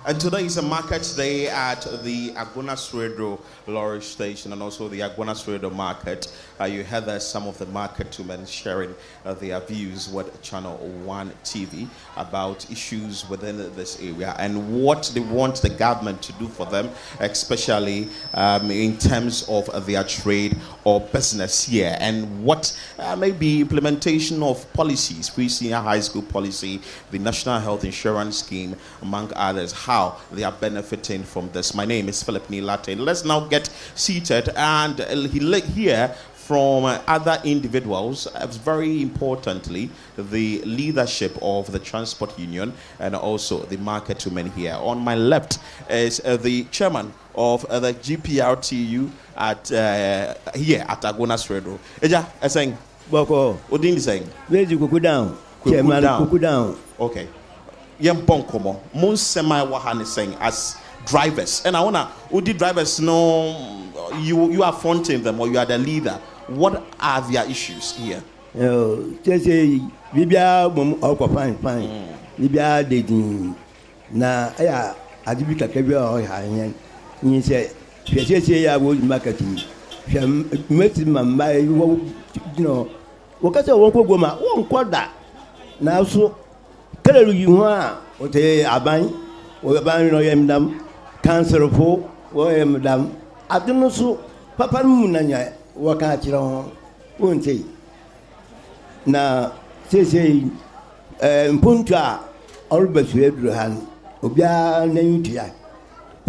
And today is a market day at the Agona Swedru lorry station and also the Agona Swedru market. You heard that some of the market women sharing their views with ChannelOne TV about issues within this area and what they want the government to do for them, especially in terms of their trade or business here, and what may be implementation of policies, pre-senior high school policy, the National Health Insurance Scheme, among others, how they are benefiting from this. My name is Philip Nilate. Let's now get seated and hear from other individuals, very importantly, the leadership of the transport union and also the market women here. On my left is the chairman of the GPRTU at here at Agona Swedru. Eja, saying, Boko, Odin saying, where's you go down? Chairman, go down. Okay. Yem bonkomo, most semi wahane saying as drivers, and I wanna Udi drivers know you are fronting them or you are the leader. What are their issues here? Just say Libya fine. Libya dating na aya adibika kebia o ha yin say I was marketing. Met my you know wakati wonko goma won kwada na so kelelu yi ho a o te aban no yem dam cancer fo wo yem dam adunu so papa mu na nya waka akira ho wonte na sese mpuntu a olbesu eduru han obia na yutia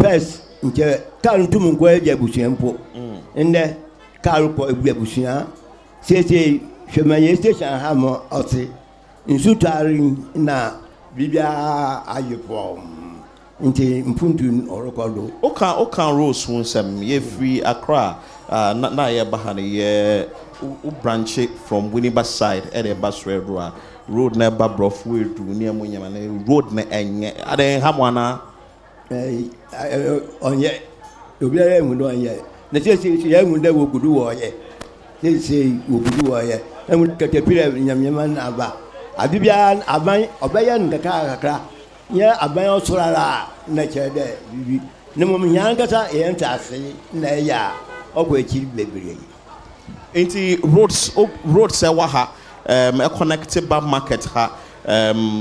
first nke kan tum nko eja busuampo ende karu ko ebuabusua sese hwemanye station ha mo oti nsutari na bibia ayepo nti mpuntu orokodo oka rose wonsem ye free Accra na ye bahane ye branch from Winneba side at the Swedru road na ba brofu edu ni amunyama na road na enye aden hamwana onye obiara emu no onye na sese ye emu da wogudu wo ye sese wogudu wo ye emu katapira nyamnyama na aba abibia aban obeye ndaka kakra ye aban osorara na chede bibi ne mum nyankata ye ntase na ya ogwo ekiri bebre enti roads waha connected by market ha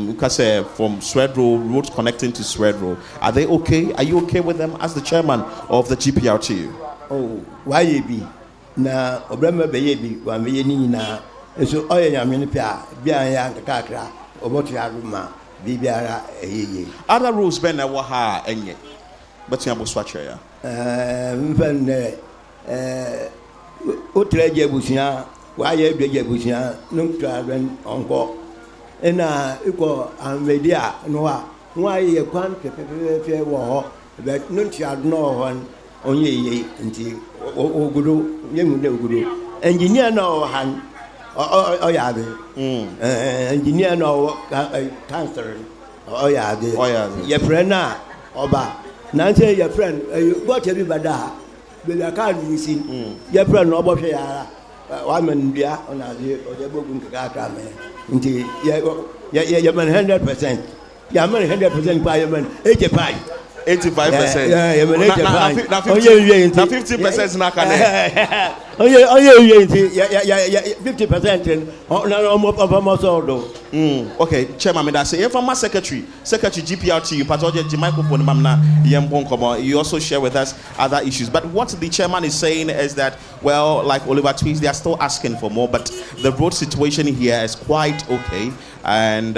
because from Swedru roads connecting to Swedru, are they okay? Are you okay with them as the chairman of the GPRTU? Oh, why you be na obrama be bi wa me ni na so oye nyame pia bia ya kakra obotu aruma bibiara eyeye other rules ben na waha enye betu aboso ache ya mfan otreje busia wa ye beje busia nuntra ben onko ena iko anvedia no wa ye kwan pepepe wo ho but nuntra no ho onye ye nti ogudo yemu de ogudo engineer no han oyabe engineer no cancer oyabe your friend na oba na say your friend got every bada be la kan nisin your friend no bo hwe yara wa man bia ona de obogun kaka me nti ya man 100% ya man 100% pa ya man 85%. Yeah, now 50% na kane. Oh yeah, 50% okay, chairman, me that say if I'm a secretary GPRT, you the microphone mamna you also share with us other issues. But what the chairman is saying is that, well, like Oliver Tweeds, they are still asking for more, but the road situation here is quite okay, and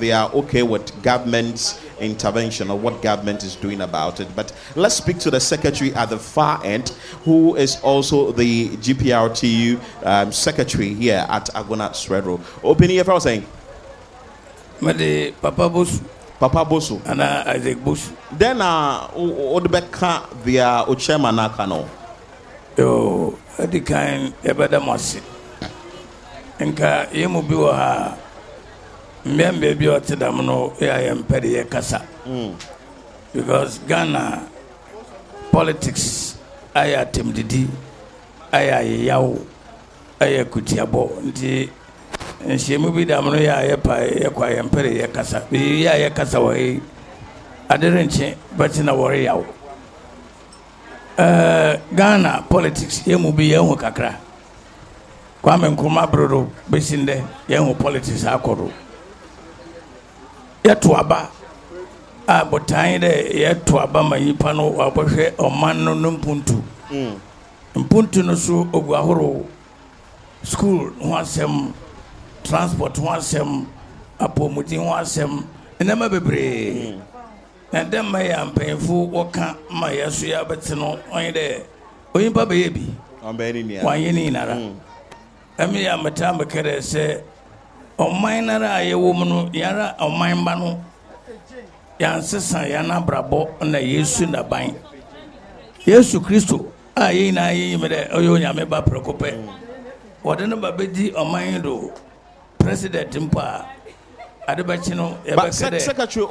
they are okay with government's intervention or what government is doing about it. But let's speak to the secretary at the far end, who is also the GPRTU secretary here at Agona Swedru. Open here, I was saying. Made Papa Bosu. And Isaac Bosu. Then Odebeka via Ochema Nakano. Yo, the kind Ebada Masi. Enka Yemubiwa. Membe bi otedam no am pede kasa because Ghana politics aya temdidi aya yawo aya kutiabo nti nhemu bi dam no ya pa ye kwa am pede kasa bi ya kasa wa aderenche betina wore yawo Ghana politics yemu bi yehu kakra Kwame Nkrumah brodo besinde yehu politics akoro yeto aba botan de yeto aba mayipa no wabohwe oman no mpuntu mpuntu no so ogu ahoro school ho asem transport ho asem apomudi ho asem enema bebre na dem ma ya mpenfu woka ma yeso ya betino onye de oyimpa be yebi ombeni ni wanye ni nara emi ya mata makere se oman nara ayewo mu no yara oman ba no yansesa yana brabo na Yesu na ban Yesu Kristo ayi na ayi mere oyo nyame ba prekope wodene ba bedi oman do president mpa adebachi no but secretary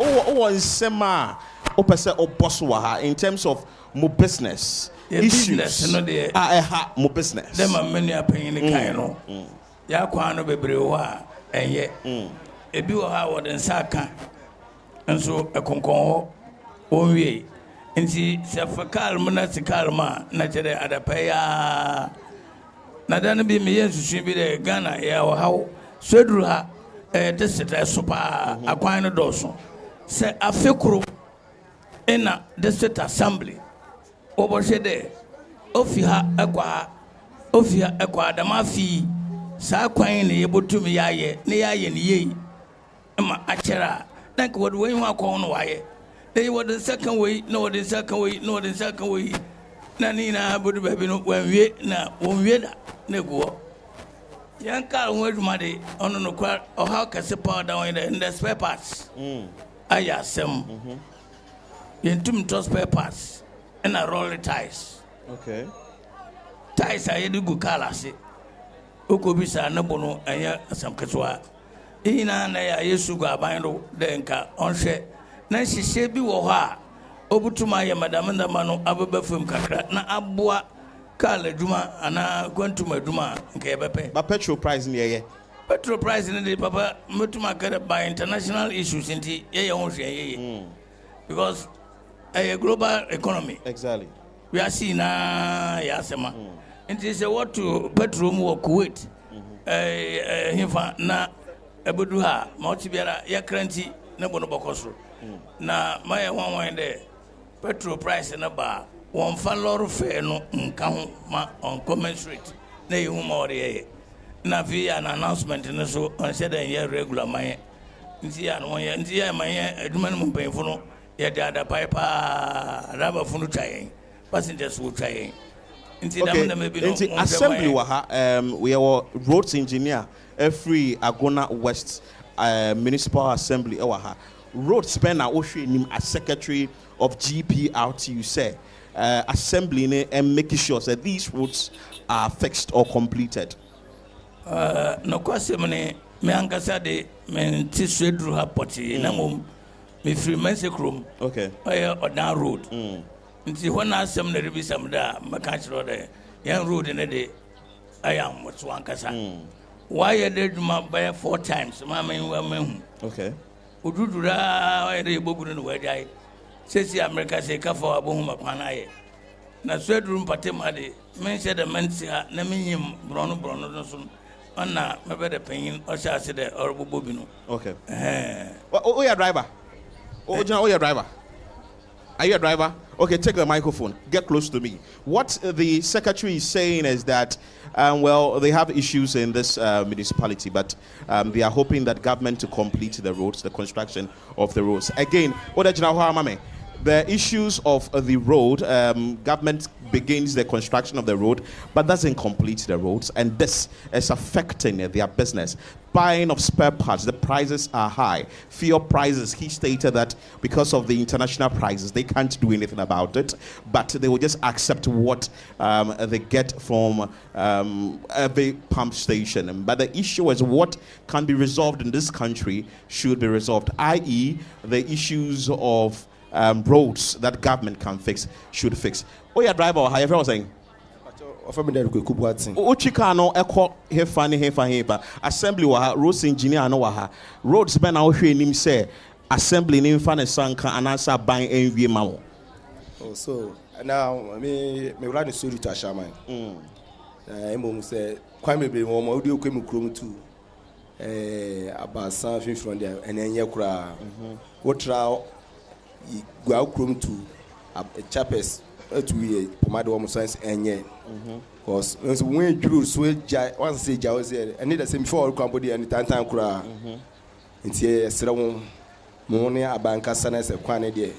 nsema opese oboss wa ha in terms of mo business issues no de mo business dem menu apanyin kan no ya kwa no bebre wo a enye ebi wo ha woden saka nso ekonkon ho onwie nti sefakal munasikal ma na kire adapaya na dan bi me yesusu bi de Ghana ya wo ha Swedru ha district super akwan no doso se afekuru ina district assembly obohwe de ofia ekwa adamafi sa kwan ne yebotumi yaye ne yaye ne yei ma achera like what we want no waye they were the second way no the second way na ni na bodu baby no wanwie na wonwie da na go yanka wonwuma de ono no kwa o how kase power down in the spare parts aya sem yentum to spare parts and a roll ties okay ties aye du kala se okobisa na bono anya asam keswa ina na ya Yesu go abando de nka onhwe na hihye bi wo ho a obutuma ye madam na mano ababafam kakra na aboa kala duma ana kwantuma duma nka yebepe ba petrol price ni ye petrol price ni de papa mutuma kare by international issues nti ye ho hwe ye because a global economy exactly we are seeing ya sema nti say what to petrol mu Kuwait hifa na ebudu ha mauti biara ya kranti na bono bokoso na maye wan de petrol price na ba won fa lor fe no nka ho ma on commensurate na yehu ma ore na via an announcement no so on said ya regular maye nti ya no ya nti ya maye aduma no mpanyfo no ya de ada pipe raba funu twayen passengers wo twayen nti da na maybe no nti assembly wa ha we are roads engineer every Agona West municipal assembly ha road spend na ohwe nim as secretary of GPRT say assembly and making sure that these roads are fixed or completed no kwasem ne me ankasa de me ti Swedru ha poti na mom me free Mesekrom okay odan road nti hona asem na rebisam da maka chiro de yan road ne de ayam so ankasa why you did my by 4 times mama woman okay ududura why they bogunu no wajai sesi America say ka for abohuma kwana ye na Swedru mpatem ade men said the mensi ha na menyim brono no so na mebe de penyin o sha se de orbobo bi no okay oh your driver oh your driver. Are you a driver? Okay, take the microphone. Get close to me. What the secretary is saying is that, well, they have issues in this municipality, but they are hoping that government to complete the roads, the construction of the roads. Again, the issues of the road, government begins the construction of the road, but doesn't complete the roads, and this is affecting their business. Buying of spare parts, the prices are high. Fuel prices, he stated that because of the international prices, they can't do anything about it, but they will just accept what they get from every pump station. But the issue is what can be resolved in this country should be resolved, i.e. the issues of roads that government can fix should fix. Oh, yeah, driver, or however I was saying. Uchikano eko hefa hefa assembly wa roads engineer no wa roads ben na ohwe nim say assembly in fan sanka and answer buying envy mamo. Oh, so now me run a story to a shaman. Mom said, "Quite maybe one more audio came chrome too." About something from there, and then you cry. What row go out chrome to a chapes to be pomade almost science and yet. Because when you sweat, once say Jaws here, and need the same before company and time cry. It's here, Serawan, Monia, a banker, son as a quantity.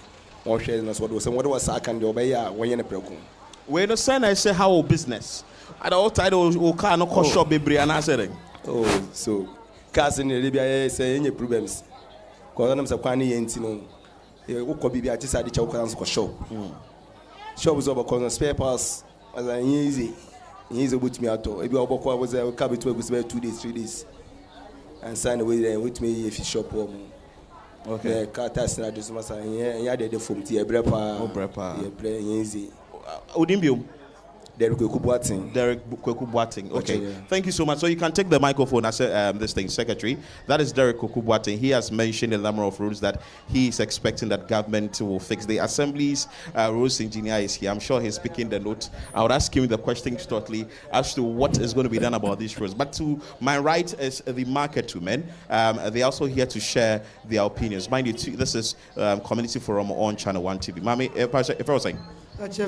Or sharing us what was I can do by when you're a broken. Where the son I say how business. At all title will kind of cost shop baby and answering. Oh, so cousin Libya say any problems. Because I'm Quani and Tino. You could be at this at the Chokans shop. Shop was over corner spare parts as an easy. He's a with me out. If you was a cabin to was 2 days, 3 days. And sign away there with me if you shop home. Okay, Cartas and I just must say, yeah, they from Tia Brepa, easy. Udimbium. Derek Kwekubuating. Okay. Yeah. Thank you so much. So you can take the microphone as this thing, Secretary. That is Derek Kwekubuating. He has mentioned a number of rules that he is expecting that government will fix. The Assembly's rules engineer is here. I'm sure he's picking the note. I would ask him the question shortly as to what is going to be done about these rules. But to my right is the market women. They're also here to share their opinions. Mind you, this is Community Forum on Channel One TV. Mami, if I was saying.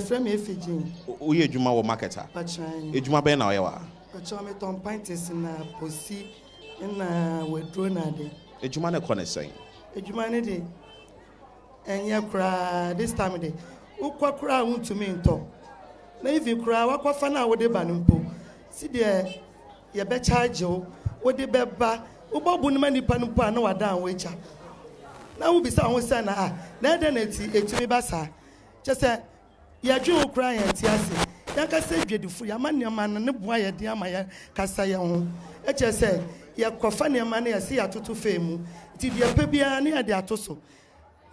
Frame Fiji. We Juma or marketer. Ejuma Ben Awa. Tom Pintis in a pussy in Swedru Nade. Ejuma Corner saying. Ejumanity. And ya cry this time of day. Ukwa cry won't to me in talk. Now if you cry, what fana would the banumpo? See there, ya bet charge you, what the beba, Ubabun many panumpa no down wager. Now will be someone saying, ah, then it's me bassa. Just say, ya drew crying and tiasi. Yanka said, beautiful, your man, and boy, dear my Cassayon. I just said, ya quafania money, I see a tutu fame. Did ya pebia near the atoso?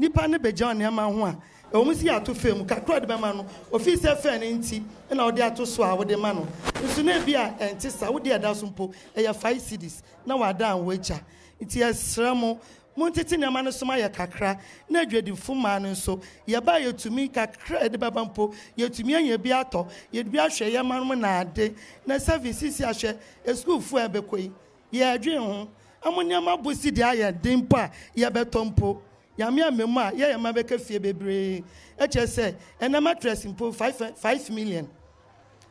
Nipane bejan yama, almost ya to film, Cacrad Bamano, officer fan in tea, and all the atoso with the mano. Soon be a and tissa with the adasumpo, a 5 cities. Now I down wager. It is Ramo. Montetin a man of Somaya Cacra, no dreading full man so, ye buy you to me Cacra the Babampo, ye to me and ye beato, ye'd be a share your man when I day, no service is a share, a school for a bequay. Ye dream, I'm when your mother see the eye, dimpa, ye betompo, Yamia Mema, ye a mabeka feebre. I just say, and a mattress in po 5 million.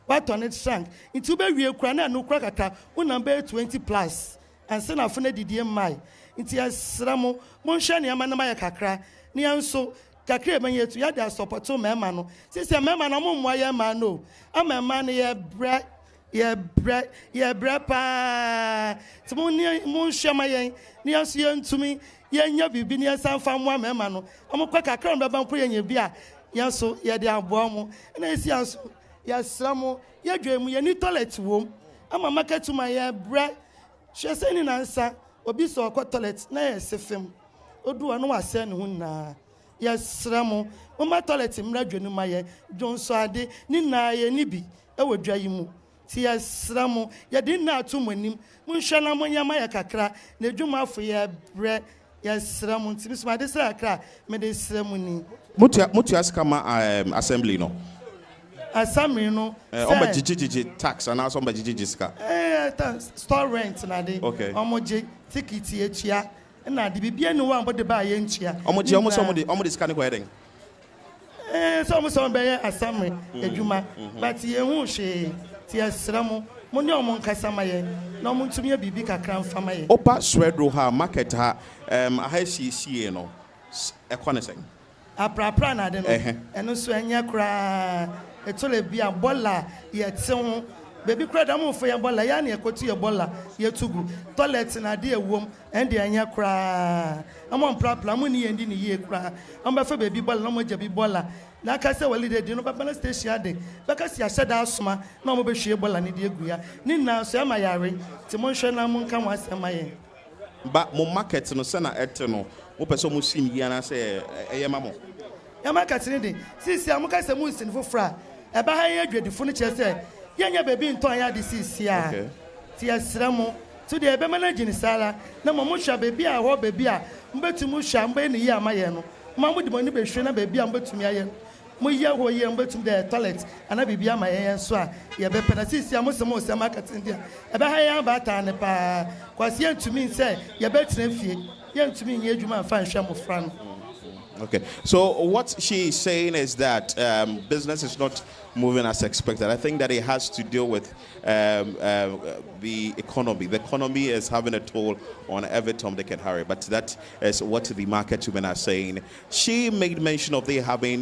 What on it shank? Into be real crana no cracker, number 20 plus, and send a funny DMI. Inti asramo monhwe ne amana ma kakra ne anso kakra ban yetu ya da support mema no sisi mema na mommo ya ma no amema ne ye bra pa timo ne monhwe ma yen ne anso ye ntumi ye nya bibi ne sanfa mo mema no amokwa kakra no ban po ye nya bi a yanso ye de abo mo na esi anso ya asramo ye dwemu ye ni toilet wom ama market ma ye bra hwese ni nansa obi so kwa toilet na yesefem odu anu ase ne hu na yesramo mama toilet mra dwenu maye jonso ade ni na ye ni bi e wodwa yi mu ti yesramo ye din na atomanim munhwa na monyama ye kakra na dwuma afo ye bre yesramo ti misma de sra kakra me de sramo ni mutu askama assembly no assembly no omba jiji tax and also omba jiji ska store rent na de omoje ticket etua na de bibia no wan bode ba ye ntua omoje ska ne ko eden so be ye assembly adwuma but ye hu hwe ti asramo mo ne omo nkasa ma ye na omo ntumi bibi kakra mfa ma ye opa Swedru ha market ha ha sie no ekone sen aprapra na de no eno so anya kra etole bia bola ye te ho baby kra da mo fo ye bola ya na ekotu ye bola ye tugu toilet na de ewom ende anya kra amon prapra mo ni yendi ni ye kra am ba fa baby bola na mo jabi bola na ka se wali de no baba na station ade baka si aseda asoma na mo be hwe bola ni de egua ni na so ama yare ti mo hwe na mo nka mo asema ye ba mo market no se na ete no wo pese mo sim yi na se eye mamo ya market ni de sisi amuka se mo sin fofra e ba ha ye adwadifo no che se yenya baby nton ya de sisi a ti asramo so the ebe manage ni sala na mo hwa baby a ho baby a mbetumu hwa mbe ni yi amaye no ma mo de mo ni be hwe na baby a mbetumi aye mo yi ho ye mbetum the toilet ana baby amaye so a ye be penalty sia mo se marketing dia ebe ha ya ba ta ne pa kwase antumi say ye be tena fie ye antumi nye adwuma fa nhwe mo fra no. Okay, so what she is saying is that business is not moving as expected. I think that it has to deal with the economy. The economy is having a toll on every Tom, Dick, and Harry, but that is what the market women are saying. She made mention of they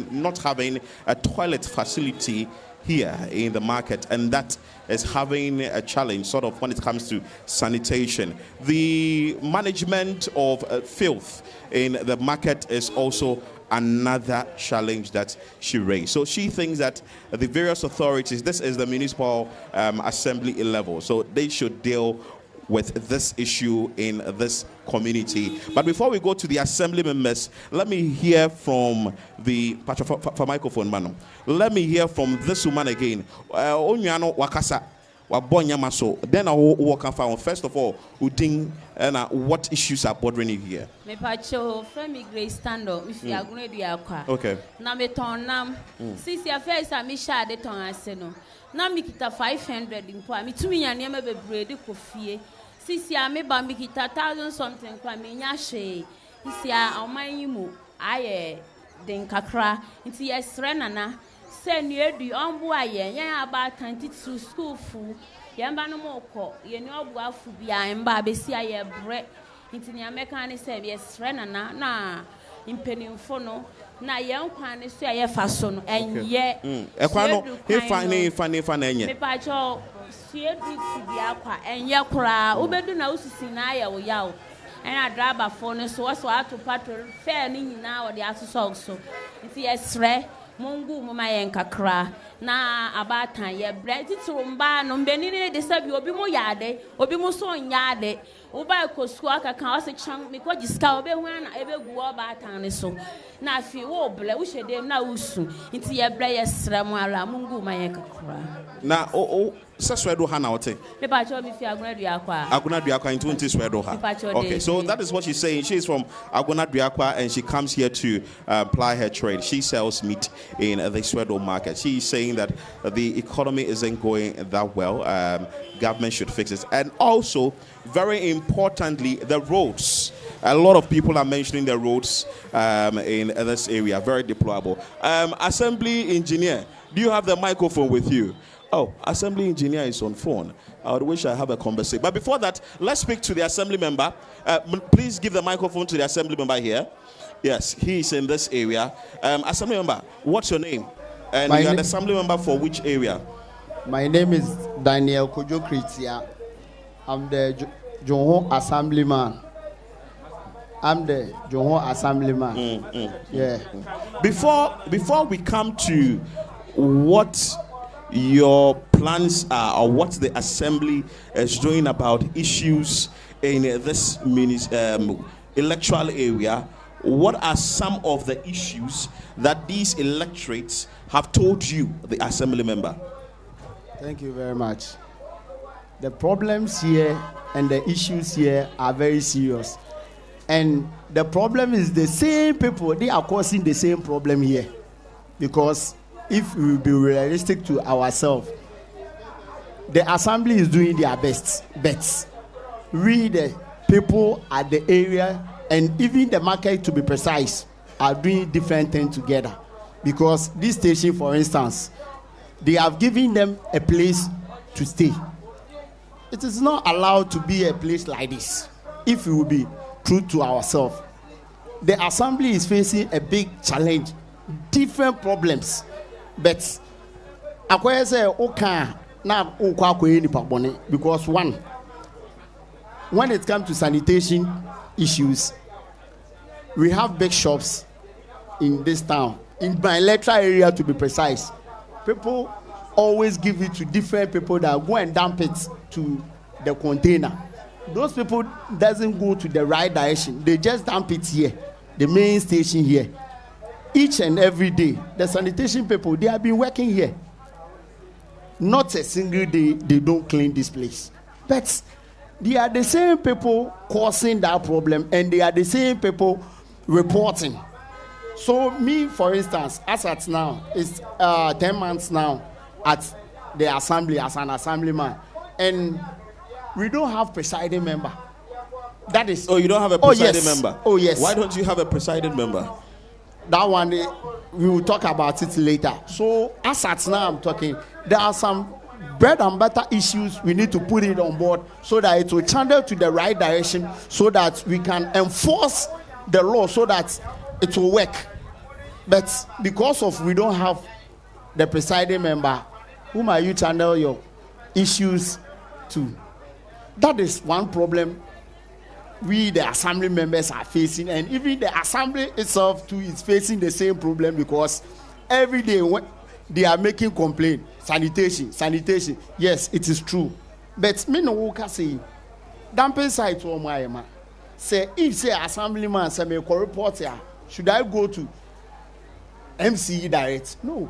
not having a toilet facility here in the market, and that is having a challenge sort of when it comes to sanitation. The management of filth in the market is also another challenge that she raised. So she thinks that the various authorities, this is the municipal assembly level, so they should deal with this issue in this community. But before we go to the assembly members, let me hear from the microphone man. Let me hear from this woman again. Onyano wakasa wabonya maso. Then I will walk on. First of all, uding and what issues are bothering you here? Me pacho frame Grace stand up if you are going to be akwa. Okay. Na me tonam. Since your face a me shade ton aseno. Na me kita 500 impo. Me tumi ya niam be brede kofie. Since ya me ba me kita 1,000 something kwa me nya hwe. Isi ya oman yimu aye den kakra. Nti yesre nana. Se nu edu onbu aye yan aba 22 school fu. Yamba no moko ye ni obu afu bia mba besi aye bre. Nti ni ameka ne se yesre nana na impenimfo no na yen kwan ne so aye fa so no enye ekwan no he fa na enye me pa cho Swedru ti bia kwa enye kura ubedu na usisi na aye wo yawo ena driver fo no so so ato patrol fair ni nyina wo de aso so nti yesre mungu mama yen kakra na abatan ye bre titurumba no mbeni ne de sabi obi mo yade obi mo so nyade uba kosu aka kan o se chan me ko jiska obe hu na ebe gu obatan ne so na afi wo ble wo hyede na usu nti ye bre ye sra mu ara mungu mama yen kakra na Swedru ha na wote me pa cho me fi Agona Duakwa into Swedru ha. Okay, so that is what she's saying. She's from Agona Duakwa and she comes here to ply her trade. She sells meat in the Swedru market. She's saying that the economy isn't going that well. Government should fix it. And also, very importantly, the roads. A lot of people are mentioning the roads in this area. Very deplorable. Assembly engineer, do you have the microphone with you? Oh, assembly engineer is on phone. I would wish I have a conversation. But before that, let's speak to the assembly member. Please give the microphone to the assembly member here. Yes, he is in this area. Assembly member, what's your name? And you are the assembly member for which area? My name is Daniel Kojo Kritia. I'm the Johon assemblyman. Yeah. Before we come to what your plans are or what the assembly is doing about issues in this electoral area, what are some of the issues that these electorates have told you, the assembly member? Thank you very much. The problems here and the issues here are very serious. And the problem is the same people, they are causing the same problem here. Because if we will be realistic to ourselves, the assembly is doing their best. We, the people at the area, and even the market, to be precise, are doing different things together. Because this station, for instance, they have given them a place to stay. It is not allowed to be a place like this if we will be true to ourselves. The assembly is facing a big challenge, different problems. But I say okay now because one, when it comes to sanitation issues, we have big shops in this town, in my electoral area to be precise. People always give it to different people that go and dump it to the container. Those people doesn't go to the right direction. They just dump it here, the main station here. Each and every day, the sanitation people, they have been working here. Not a single day they don't clean this place. But they are the same people causing that problem, and they are the same people reporting. So me, for instance, as at now, it's 10 months now at the assembly as an assemblyman, and we don't have presiding member. That is. Oh, you don't have a presiding yes. member? Oh, yes. Why don't you have a presiding member? That one, we will talk about it later. So as at now I'm talking, there are some bread and butter issues we need to put it on board so that it will channel to the right direction, so that we can enforce the law so that it will work. But because of we don't have the presiding member, whom are you channel your issues to? That is one problem we the assembly members are facing, and even the assembly itself too is facing the same problem, because every day when they are making complaint, sanitation. Yes, it is true, but me no work say dumping site for my man. Say if say assemblyman say me report here, should I go to MCE direct? No,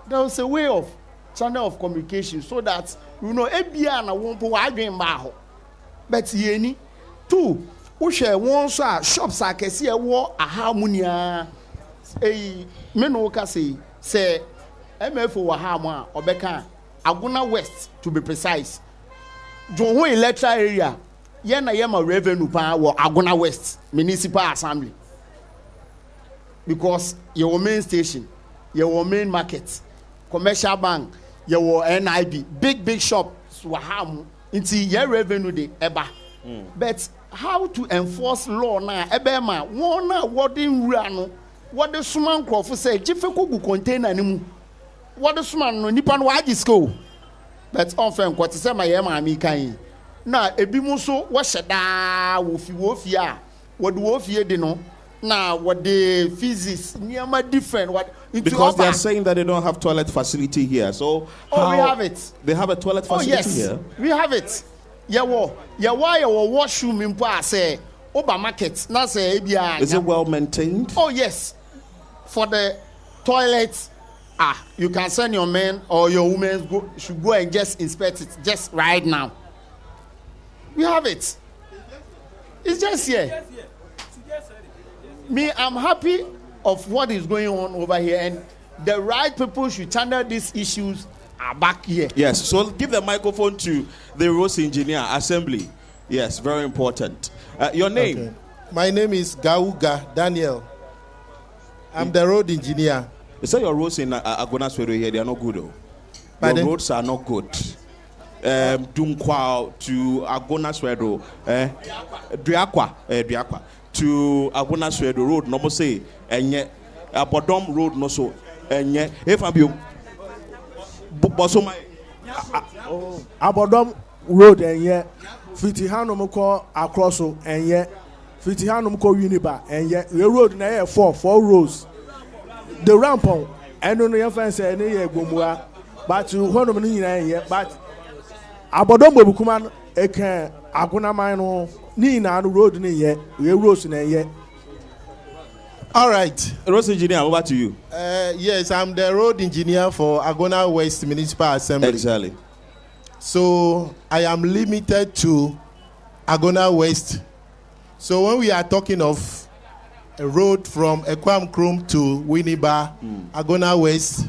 there was a way of channel of communication so that you know ebia na won po adwen ba ho. But yeni two we share one shops akese e wo aha munia me no ka say MFO wa ha mo a obeka Agona West to be precise. John ho electoral area ye na ye ma revenue pa wo Agona West Municipal Assembly, because your main station, your main market, commercial bank, your NIB, big shops wa ha mo nti your revenue de eba. But how to enforce law na ebema one na wording rano what the suman crofo say jife ko gu container ni mu what the suman no nipa no agi school, but onfen kwete say ma ye ma mi kan na ebi mu so wo hyeda wo fi a wo de wo fie de no na what the physics niama different what because they are saying that they don't have toilet facility here. So we have it. They have a toilet facility yes, here. We have it. Yawo washroom in say Oba market. Na say is it well maintained? Oh yes. For the toilets, you can send your men or your women should go and just inspect it just right now. We have it. It's just here. Me, I'm happy of what is going on over here, and the right people should channel these issues are back here. Yes, so give the microphone to the roads engineer assembly. Yes, very important. Your name? Okay. My name is Gauga Daniel. I'm the road engineer. You say your roads in Agona Swedru here, they are not good though. Pardon? Your roads are not good. Dunkwa to Agona Swedru, Driakwa to Agona Swedru road, no more say, and yet Abodom road no so, and yet if I'm you. Abodom road and yet 50 hanum call across and yet 50 hanum call Uniba and yet the road na 4 rows. The rampon and on your fence and a gomua, but you hold them in yet, but Abodom Bobukuman a can Agona Mino Nina road in yet, the roads in yet. All right. Road engineer, over to you. Yes, I'm the road engineer for Agona West Municipal Assembly. Exactly. So I am limited to Agona West. So when we are talking of a road from Ekwam Krum to Winneba, Agona West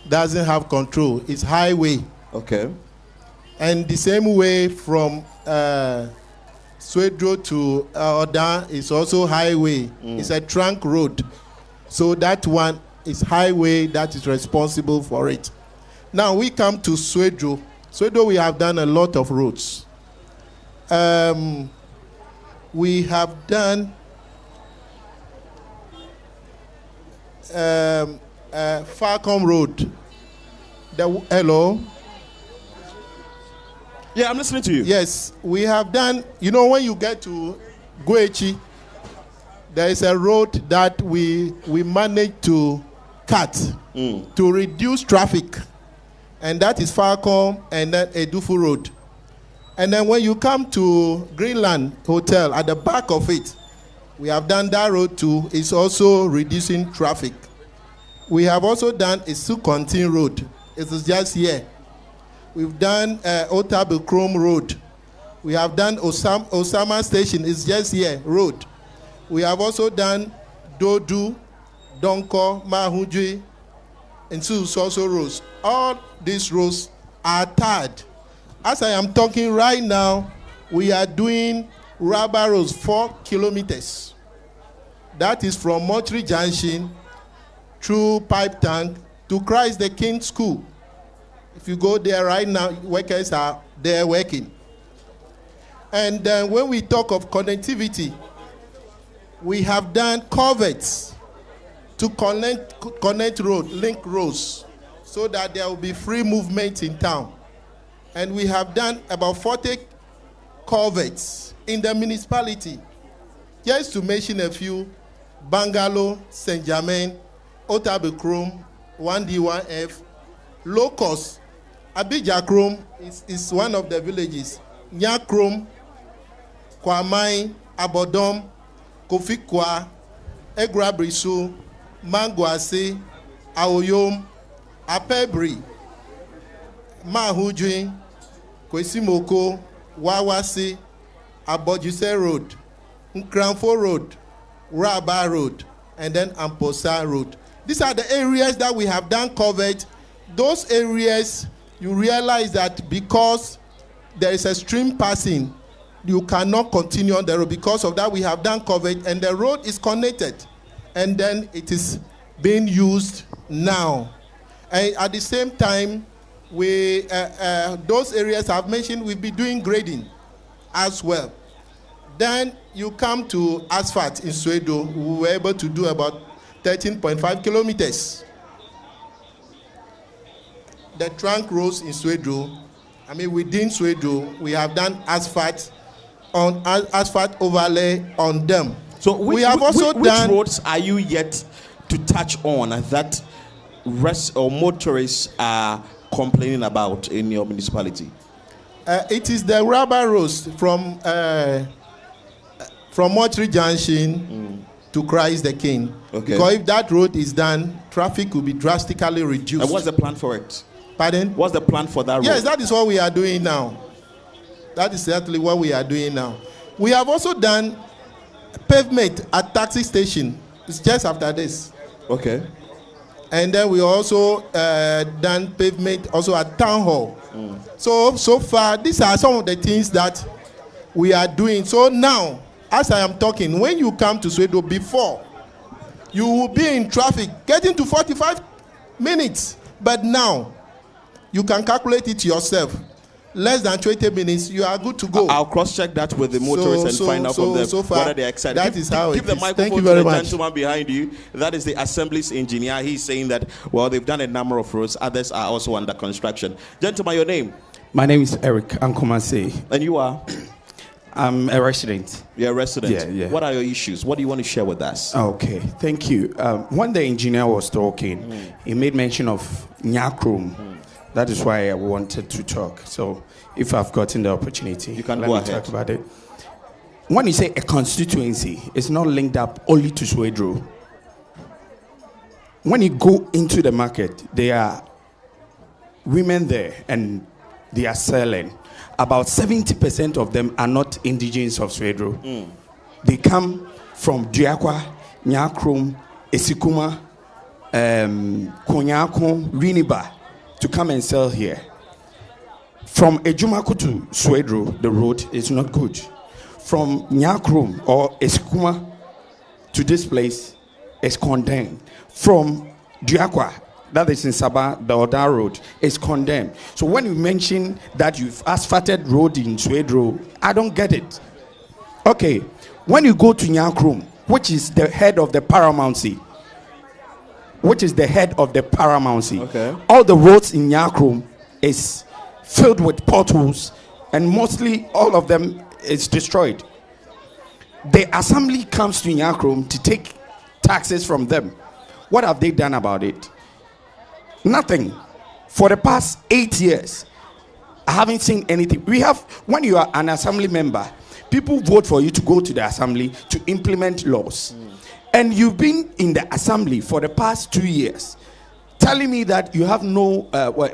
doesn't have control. It's highway. Okay. And the same way from Swedru to Odan is also highway. It's a trunk road. So that one is highway that is responsible for it. Now we come to Swedru. Swedru, we have done a lot of roads. We have done Falcom Road. Hello? Yeah, I'm listening to you. Yes, we have done, you know, when you get to Goechi, there is a road that we managed to cut to reduce traffic. And that is Falcom and then Edufu Road. And then when you come to Greenland Hotel, at the back of it, we have done that road too. It's also reducing traffic. We have also done a Sukontin Road. It is just here. We've done Otabe Chrome Road. We have done Osama Station, it's just here, road. We have also done Dodu, Donko, Mahujui, and also roads. All these roads are tarred. As I am talking right now, we are doing rubber roads 4 kilometers. That is from Mortuary Junction through Pipe Tank to Christ the King School. If you go there right now, workers are there working. And when we talk of connectivity, we have done culverts to connect road, link roads, so that there will be free movement in town. And we have done about 40 culverts in the municipality. Just to mention a few: Bangalo, St. Germain, Otabekrom, 1D1F, Locust, Abijakrom is one of the villages, Nyakrom, Kwamai, Abodom, Kofikwa, Egrabrisu, Manguase, Aoyom, Apebri, Mahujui, Kwesimoko, Wawasi, Abojuse Road, Nkranfo Road, Raba Road, and then Amposa Road. These are the areas that we have done covered. Those areas, you realize that because there is a stream passing, you cannot continue on the road. Because of that, we have done coverage, and the road is connected, and then it is being used now. And at the same time, we those areas I've mentioned, we'll be doing grading as well. Then you come to asphalt in Swedru. We were able to do about 13.5 kilometers. The trunk roads in Swedru, I mean within Swedru, we have done asphalt on asphalt overlay on them. So we have also which done roads are you yet to touch on that rest or motorists are complaining about in your municipality? It is the rubber roads from Mortuary Junction to Christ the King. Okay. Because if that road is done, traffic will be drastically reduced. And what's the plan for it? Pardon? What's the plan for that road? Yes, that is what we are doing now. That is certainly what we are doing now. We have also done pavement at taxi station. It's just after this. Okay. And then we also done pavement also at town hall. So far, these are some of the things that we are doing. So now, as I am talking, when you come to Swedru, before, you will be in traffic getting to 45 minutes. But now, you can calculate it yourself. Less than 20 minutes, you are good to go. I'll cross-check that with the motorists and find out from them whether they're excited. That is how give it the is. microphone Thank you to very the much. gentleman behind you. That is the Assembly's engineer. He's saying that, well, they've done a number of roads. Others are also under construction. Gentleman, your name? My name is Eric Ankomase. And you are? I'm a resident. You're a resident? Yeah. What are your issues? What do you want to share with us? Okay, thank you. When the engineer was talking, he made mention of Nyakrum. That is why I wanted to talk. So if I've gotten the opportunity, you can let go me ahead. talk about it. When you say a constituency, it's not linked up only to Swedru. When you go into the market, there are women there and they are selling. About 70% of them are not indigenous of Swedru. They come from Diakwa, Nyakrum, Esikuma, Konyako, Riniba to come and sell here. From Ejumako to Swedru, the road is not good. From Nyakrum or Esikuma to this place is condemned. From Diakwa, that is in Sabah, the Oda road, is condemned. So when you mention that you've asphalted road in Swedru, I don't get it. Okay, when you go to Nyakrum, which is the head of the paramountcy, Okay. all the roads in Nyakrum is filled with potholes, and mostly all of them is destroyed. The assembly comes to Nyakrum to take taxes from them. What have they done about it? Nothing. For the past 8 years, I haven't seen anything. We have, when you are an assembly member, people vote for you to go to the assembly to implement laws. And you've been in the assembly for the past 2 years. telling me that you have no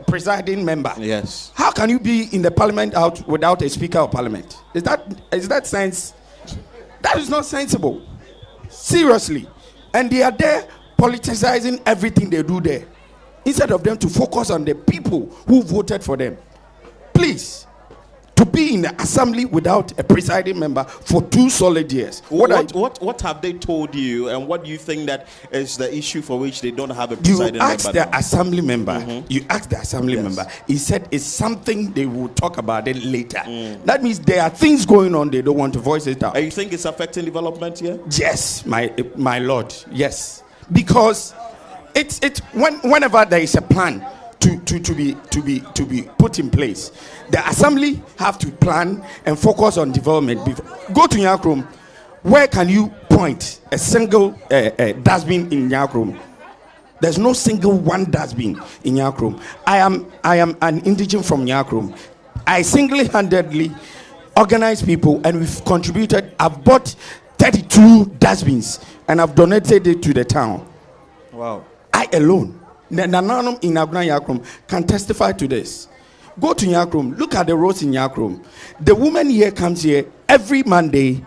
presiding member. Yes. How can you be in the parliament out without a speaker of parliament? Is that sense? That is not sensible. Seriously. And they are there politicizing everything they do there, instead of them to focus on the people who voted for them. Please, to be in the assembly without a presiding member for 2 solid years. What have they told you, and what do you think that is the issue for which they don't have a presiding member? You asked the assembly member. You asked the assembly member. He said it's something they will talk about it later. That means there are things going on they don't want to voice it out. And you think it's affecting development here? Yes, my lord. Yes, because whenever there is a plan to be put in place, the assembly have to plan and focus on development. Go to Nyakrom. Where can you point a single dustbin in Nyakrom? There's no single one dustbin in Nyakrom. I am an indigent from Nyakrom. I single-handedly organized people, and we've contributed. I've bought 32 dustbins and I've donated it to the town. Wow. I alone. Nananum in Agona Nyakrom can testify to this. Go to Nyakrom, look at the roads in Nyakrom. The woman here comes here every Monday,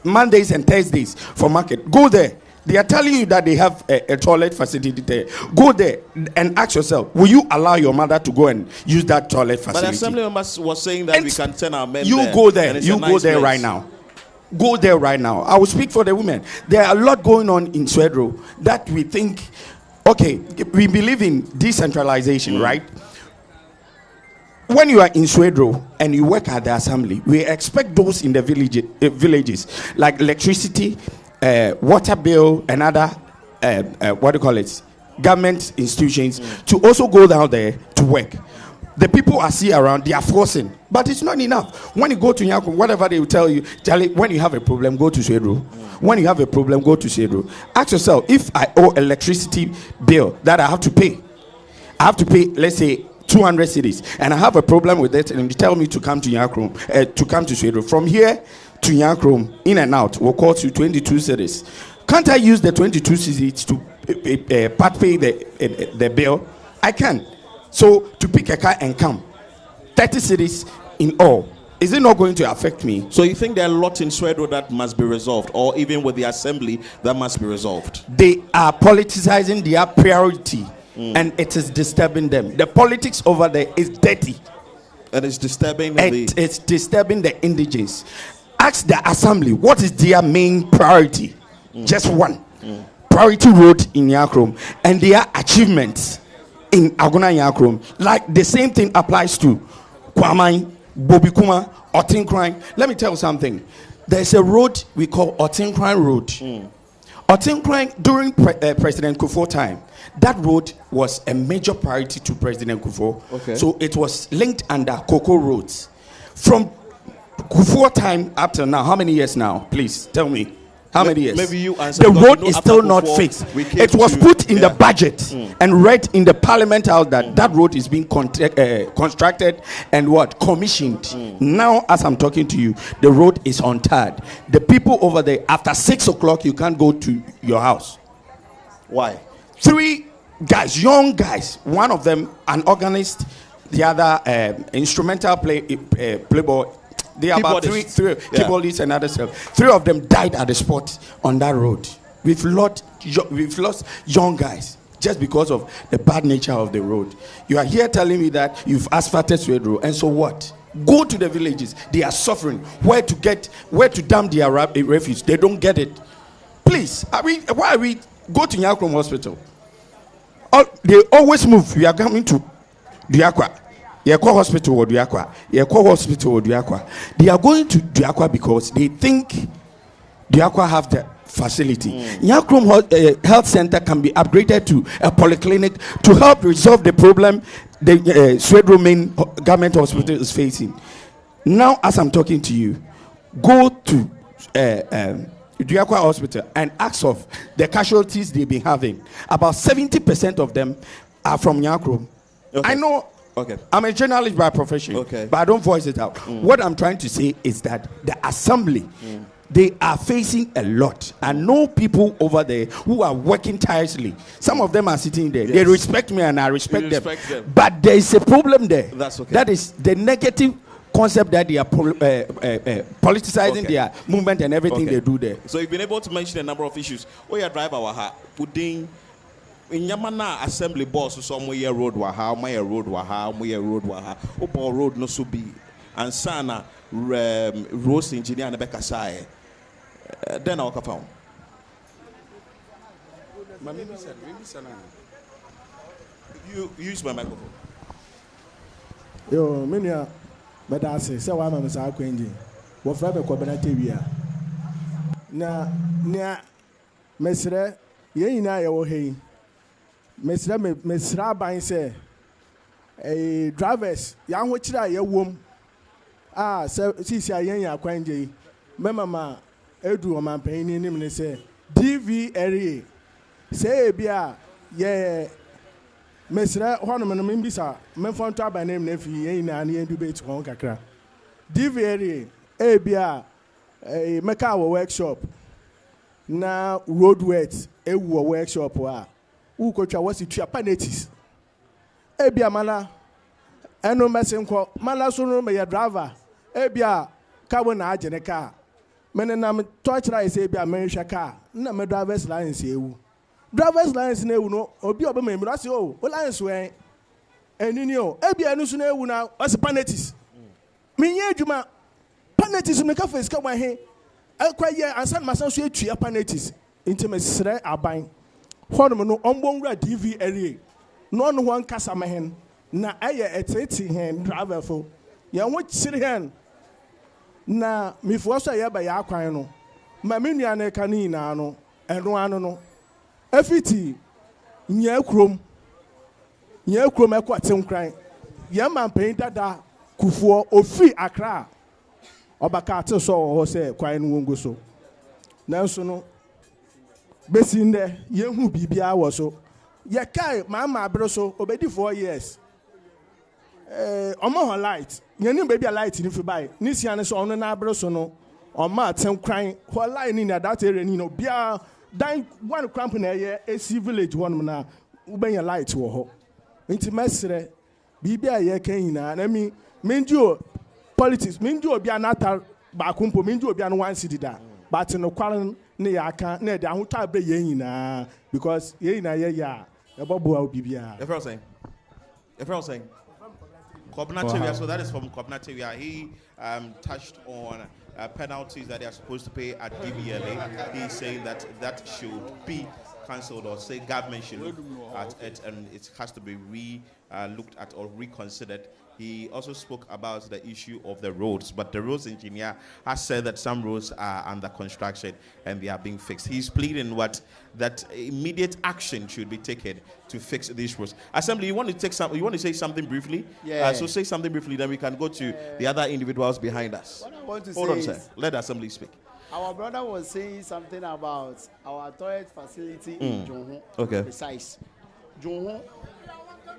Mondays and Thursdays for market. Go there. They are telling you that they have a toilet facility there. Go there and ask yourself, will you allow your mother to go and use that toilet facility? But the assembly members was saying that we can send our men you there. Go there. You go there right now. Go there right now. I will speak for the women. There are a lot going on in Swedru that we think, okay, we believe in decentralization, right? When you are in Swedru and you work at the assembly, we expect those in the villages, like electricity, water bill, and other, government institutions, to also go down there to work. The people I see around, they are forcing, but it's not enough. When you go to Nyakrom, whatever they will tell you, Charlie, when you have a problem, go to Swedru. When you have a problem, go to Swedru. Ask yourself, if I owe electricity bill that I have to pay, let's say 200 cities, and I have a problem with it, and you tell me to come to Nyakrom, to come to Swedru. From here to Nyakrom, in and out, will cost you 22 cities. Can't I use the 22 cities to part pay the bill? I can. So to pick a car and come, 30 cities in all, is it not going to affect me? So you think there are a lot in Swedru that must be resolved, or even with the assembly that must be resolved? They are politicizing their priority, and it is disturbing them. The politics over there is dirty. And it's disturbing it's disturbing the indigents. Ask the assembly, what is their main priority? Just one. Priority road in Nyakrom, and their achievements in Agona Nyakrom. Like the same thing applies to Kwamai, Bobikuma, Otinkran. Let me tell you something. There's a road we call Otinkran Road. Otinkran, during President Kufuor time, that road was a major priority to President Kufuor. Okay. So it was linked under Cocoa Roads. From Kufuor time up to now, how many years now? Please tell me. How many years? Maybe you answer. The road is still not fixed. It was put in the budget and read in the parliament house that that road is being constructed and commissioned. Now, as I'm talking to you, the road is untarred. The people over there, after 6 o'clock, you can't go to your house. Why? 3 guys, young guys. One of them, an organist. The other, instrumental playboy. They are about three keyboardists and other stuff. 3 of them died at the spot on that road. We've lost young guys just because of the bad nature of the road. You are here telling me that you've asphalted Swedru, and so what? Go to the villages. They are suffering. Where to dump their refuge? They don't get it. Please, why are we go to Nyakrom Hospital? They always move. We are coming to Duakwa. Yeko Hospital or Duakwa. Yeko Hospital or Duakwa. They are going to Duakwa because they think Duakwa have the facility. Nyakrom Health Center can be upgraded to a polyclinic to help resolve the problem the Swedru main government hospital is facing. Now, as I'm talking to you, go to Duakwa Hospital and ask of the casualties they've been having. About 70% of them are from Nyakrom. Okay. I know. Okay. I'm a journalist by profession, but I don't voice it out. What I'm trying to say is that the assembly they are facing a lot. I know people over there who are working tirelessly. Some of them are sitting there. They respect me and I respect them. But there is a problem there. That's okay. That is the negative concept that they are politicizing their movement and everything they do there. So you've been able to mention a number of issues. Oh, you drive our putting in Yamana assembly boss somewhere road waha, my road waha, my road waha, open road no so be and sana road engineer and Becca Sai. Then I'll come. You use my microphone. Yo, Minia, but I say, so I'm a Quendi. What Faber Cobanatavia. Na, Messre, ye and I owe hey. Mesra by say, a drivers, young which I a womb. Ah, so see, I ain't Quendi. Mamma. Edu man paying in him and say DV area say bia yeah Mesra Hornaman Mimbisa Menfonta by name nephew and any debate on Kakra DV area bia a Macau workshop now road weights a workshop who coach was it Japanetis bia mala and no messing call mala soon may a driver bia Kabona Geneka. Men na me touch right say be America car na me driver's license ewu driver's license na ewu no obi obo me say o license we enini o e bia no so na ewu na o se panetis me nye adwuma panetis me ka face ka wan he akwa ye ansan masan so etua panetis nti me sre aban honom no ombo nwura DV area no no wan kasa me hen na aye eteti hen driver fo ye ho chiri hen na mifo so ya ba ya kwan no ma menua na ka ni na no eno ano no afiti nya krom ekwatem kran ya man pen dada kufuo ofi akra obaka ate so ho se kwan no wongo so nanso no besi nde ye hu bibia wo so ye kai ma abro so obedi 4 years omo ho light nyani baby a light ni fi bai ni sia ne so ono na abro so no oma atem kran ho light ni na that area ni no bia dan one cramp na ye AC village one na ubenya light wo ho nti mesre bibia ye kan ina na mi menjo politics menjo bia nata ba kumpo menjo bia no one city da but no kwaran ne ya aka na de ahota abre ye ina because ye ina ye ya e bobo bibia if I was saying Kobnatevia, so that is from Kobnatevia. He touched on penalties that they are supposed to pay at DVLA. He's saying that that should be cancelled, or say government should look at it and it has to be looked at or reconsidered. He also spoke about the issue of the roads, but the roads engineer has said that some roads are under construction and they are being fixed. He's pleading that immediate action should be taken to fix these roads. Assembly, you want to say something briefly? Yeah. So say something briefly, then we can go to the other individuals behind us. What I want to Hold say on, sir. is, Let the assembly speak. our brother was saying something about our toilet facility in Jonho. Okay. Precise. Jonho,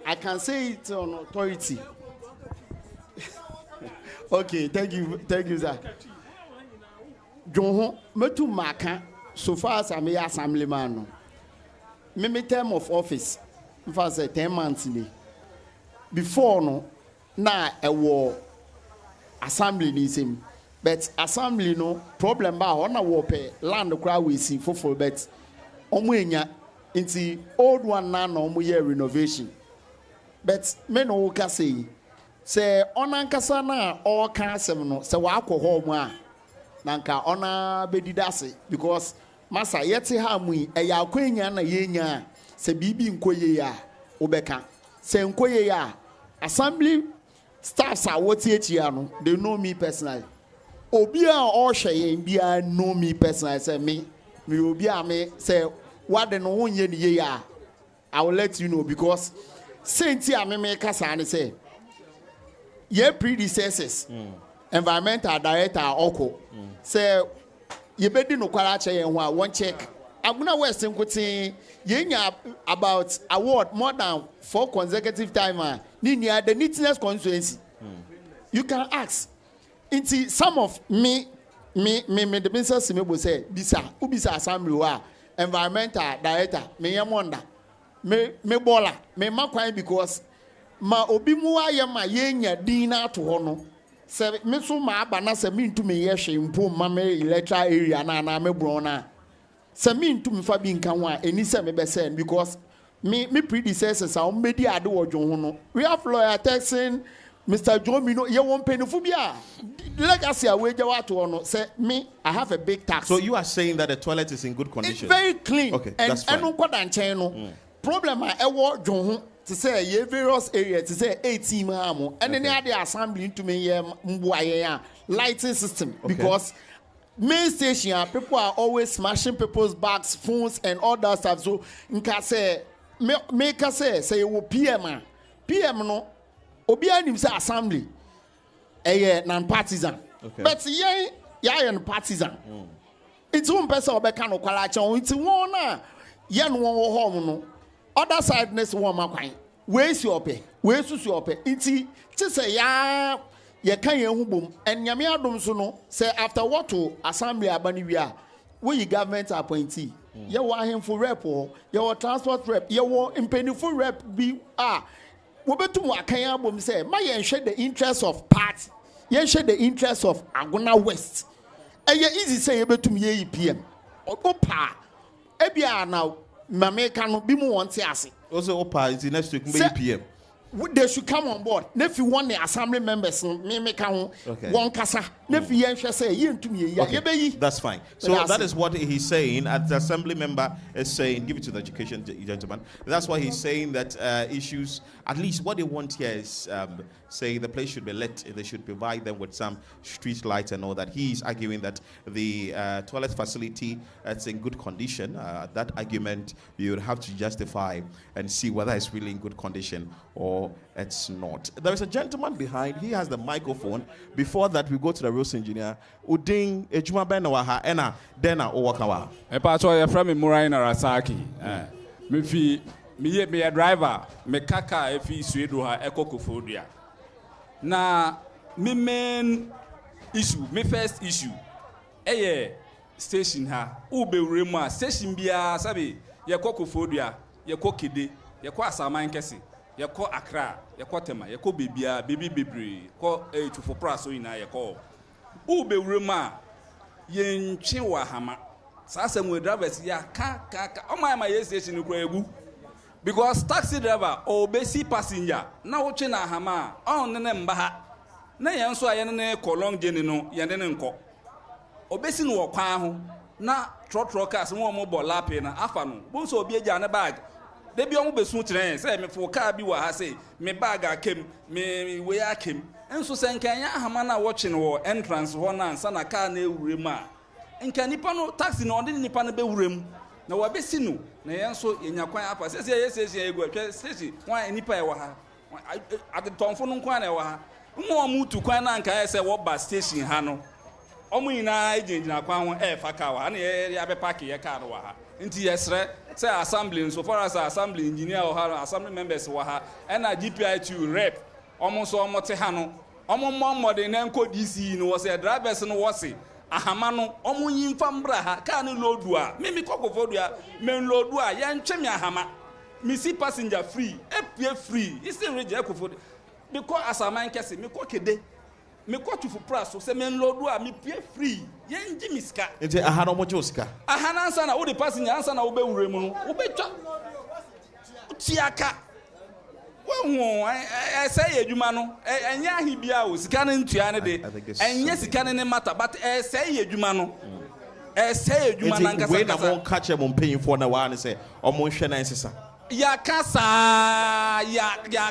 I can say it on authority. Okay, thank you, sir. Jonho, metu maka so far as I'm a assemblyman. Me term of office, for say 10 months ni. Before no, na a war assembly ni same. But assembly no problem ba ona wo pe land crowd we see for but omo enya into old one na no omo year renovation. But me no ka say onankasa na all asem no say wa akọ ho mu a nanka ona bedidase because masa yete ha mu e ya akwanya na yenya say bibi nkoye ya obeka say nkoye ya assembly staffs are what here no they know me personally obi a o hwe bia know me personally say me obi a me say what the no wonye ne ye ya I will let you know because senti a me kasa ne say your predecessors, environmental director, Oko, say, you better no quality and one check. Agona West in Kuti, about award more than 4 consecutive times. Ninia, the neatness constituency. You can ask. Into some of me, the business me say bisa assembly wa environmental director me yemonda me bola me makwan because ma obi mu aye ma yenya din na to ho no se me so ma aba na se me ntumi ye hwe mpo ma me electoral area na me bro na se me ntumi fa bi nka ho a eni se me be say because me predecessors are medi ade wodwo ho no we have lawyer texting Mr. Jomino, you won't pay no phobia. Legacy away to no. Say me, I have a big tax. So you are saying that the toilet is in good condition? It's very clean. Okay, and that's fine. No problem I walk John to say ye various areas to say 18 mamo. And then the assembly to me lighting system because main station people are always smashing people's bags, phones, and all that stuff. So nka say make us say you PM no. Obia nim say assembly non-partisan. Okay. But yeah partisan. It's one person obeka no kwala it's one na ye no wo home no. Other side next one makwan. We si ope. We susu ope. Iti ti say ya kan ye hu bom. En nyame adom so no say after what to assembly abani wi a we government appointee. Ye wo ahemfo rep o, ye wo transport rep, ye wo impenifo rep bi Wobetum akanya bom say ma yen hwe the interest of party yen hwe the interest of Agona West eye easy say ye betum ye PM opa ebia na mameka no bi mu wonte ase also opa is next week be PM they should come on board if you want the assembly members me meka ho one kasa if yen hwe say ye ntum ye ya ye be yi that's fine so that is what he's saying as the assembly member is saying give it to the education gentleman that's why he's saying that issues at least what they want here is saying the place should be lit they should provide them with some street lights and all that he's arguing that the toilet facility is in good condition that argument you would have to justify and see whether it's really in good condition or it's not. There is a gentleman behind. He has the microphone. Before that, we go to the rules engineer. Uding ejuma benawaha ena dena owakawa. Epacho ya from Murai Narasaki. Me a driver. Me kaka efi Swedru ha eko kufodia. Na me main issue. Me first issue. Station ha. Ube urema station biya sabi yeko kufodia yeko kide yeko asama nkesi. Yako Accra, yako Tema, yako Bibia, Bibi Bibri, ko Chufo Praso ina yako. Ube urema yen chiwa hama. Sasa mwe drivers ya ka. Oma yes station ukwe ebu. Because taxi driver obesi passenger na uche na hama. Nene mbaha. Na yanso ayenene kolong jeni no yandene nko. Obesi no wakwa ho. Na trotro cars mo bo lape na afa no. Bonso obi eja na bag. They be on besu tren say me for car bi wa ha say me bag akem me we akem enso say nkanya ahama na watching wo entrance ho na ansa na car na ewurem a nka nipa no taxi no de nipa no be wurem na wa be si no na yenso yenyakwan apa say yes ego atwa station wan nipa e wa ha adetonfo no nkwan na e wa ha mo mutu kwan na nka say wo ba station ha no omo nyina ejinjina kwan ho e fa car wa na ye be park ye car no wa ha nti yesre say assembly so far as assembly engineer or assembly members wa ha and GPI2 rep almost te ha no omo de na nko DC no was drivers no was ahama no omo nyimfa mbra ha car no loadu a me kokofo a men loadu a ye ntwe me ahama me see passenger free epie free isi reje ekofo because asama nkese me kokede me kwatu for price so say men loadu a me pie free ye nji miska enti aha no mo joska aha na ansa na wo de passenger ansa na wo be wure mu no wo be twa tiaka wo say edwuma no enye ahi bia o sika ne ntua ne de enye sika ne mata but say edwuma no say edwuma na nkasa we na mo catch em paying for na wa ne say omo hwe na nsesa ya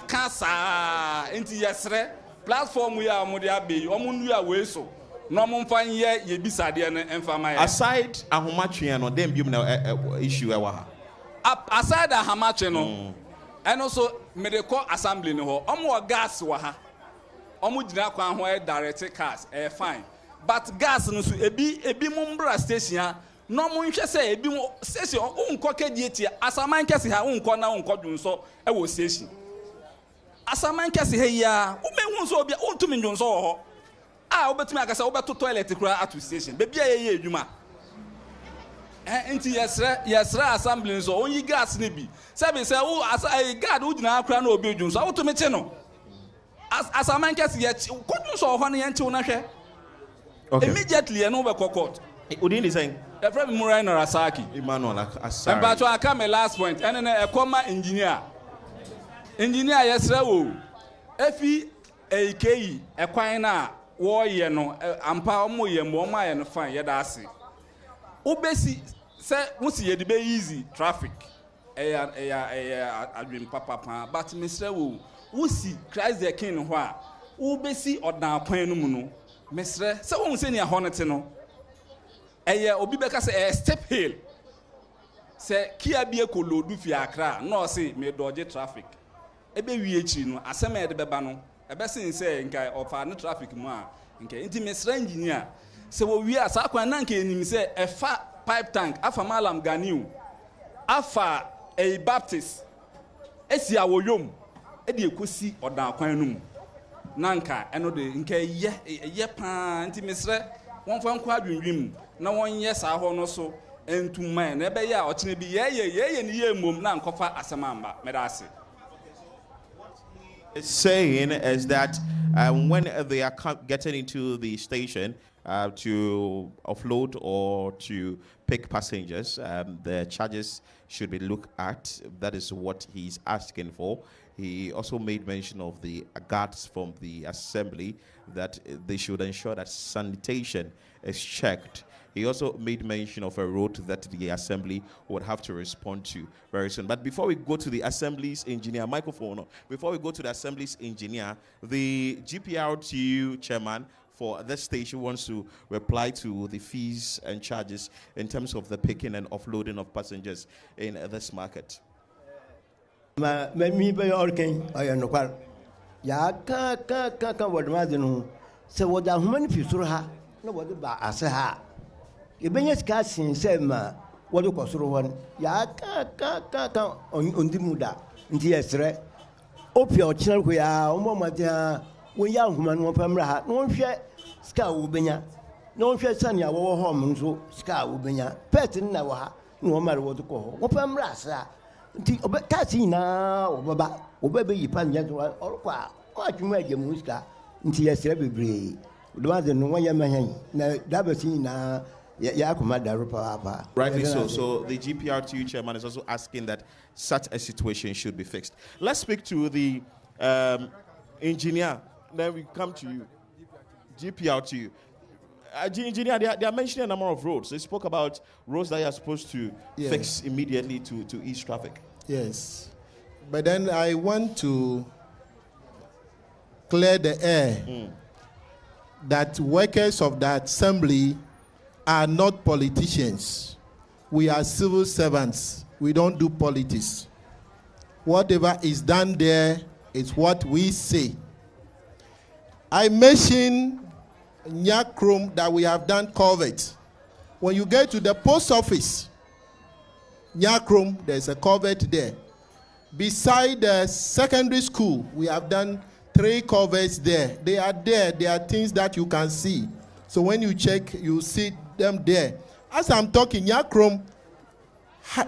kasa enti yesre platform we are mode abe omundu ya we so no momfa nye ye bisade ne emfama ya aside ahomatwe no dem biom na issue e wa ha aside ahomatwe no and also me de call assembly no ho omo gas wa ha omo gina kwan ho direct cars fine but gas no so ebi mumbra station no mo nhwe say ebi station unko kedietia asaman kese ha unko na unko dwunso e wo station asaman kese ha ya umehu so obi untumi dwunso ho obetumi akasa obeto toilet kura at station be bia ye adwuma enti yesra assembly so onyi gas ne bi sabi say wo guard wo gina kura na obi adwun so wo to me che no asaman kesi ye kodun so ho ne ye nche wo na hwe immediately no be court Udin is saying Efrem Murai Narasaki Emmanuel Asari. But I come my last point and a comma engineer yesra wo efi AKE ekwan na wo ye no ampa omo ye mo ma ye no fan ye da ase obesi se musi ye de be easy traffic adwin papa but mesra wo wusi Christ the King ho a obesi odan kwan no mu no mesra se wo se ne ahonete no obi beka se step hill se kia bie ko lodu fi Accra no se me dodge traffic ebe wie echi no asema ye de beba no ebe sin se nka ofa ne traffic mu a nka nti mesra engineer se wo wie asa kwan na nka enim se efa pipe tank afa malam ganiu afa Baptist esi awoyom e de ekosi odan kwan no mu nanka eno de nka ye pa nti mesra won fa nkwa adwinwim na won ye sa ho no so entuman na ebe ya ochine bi ye ni ye mom na nkofa asemamba medase. Saying is that when they are getting into the station to offload or to pick passengers, the charges should be looked at. That is what he's asking for. He also made mention of the guards from the assembly that they should ensure that sanitation is checked. He also made mention of a road that the assembly would have to respond to very soon. But before we go to the assembly's engineer, microphone, before we go to the assembly's engineer, the GPRTU chairman for this station wants to reply to the fees and charges in terms of the picking and offloading of passengers in this market. Me be orken ayo no kwar ya ka wod ma de no se wod ahuma ni fisuru ha na wod ba ase ha e benye ska sin se ma wod ko suru hon ya ka ondi muda nti yesre opia o kire ko ya o mo ma de ha won ya ahuma no pamra ha no hwe ska wo benya no hwe sane a wo ho mo nso ska wo benya pet na wo ha no mare wod ko ho wo pamra ase ha nti obekasi na obebe yipa nya to orkwa kwa twuma agemu ska nti yesere bebre do no wanya mahan na dabasi na ya akoma daro pa. Rightly so. So the GPRTU chairman is also asking that such a situation should be fixed. Let's speak to the engineer. Then we come to you. GPRTU. Engineer, they are mentioning a number of roads. They spoke about roads that you are supposed to fix immediately to ease traffic. Yes. But then I want to clear the air that workers of the assembly are not politicians. We are civil servants. We don't do politics. Whatever is done there is what we say. I mentioned Nyakrum that we have done culvert. When you get to the post office, Nyakrum, there's a culvert there. Beside the secondary school, we have done 3 culverts there. They are there. They are things that you can see. So when you check, you see them there. As I'm talking, Nyakrum,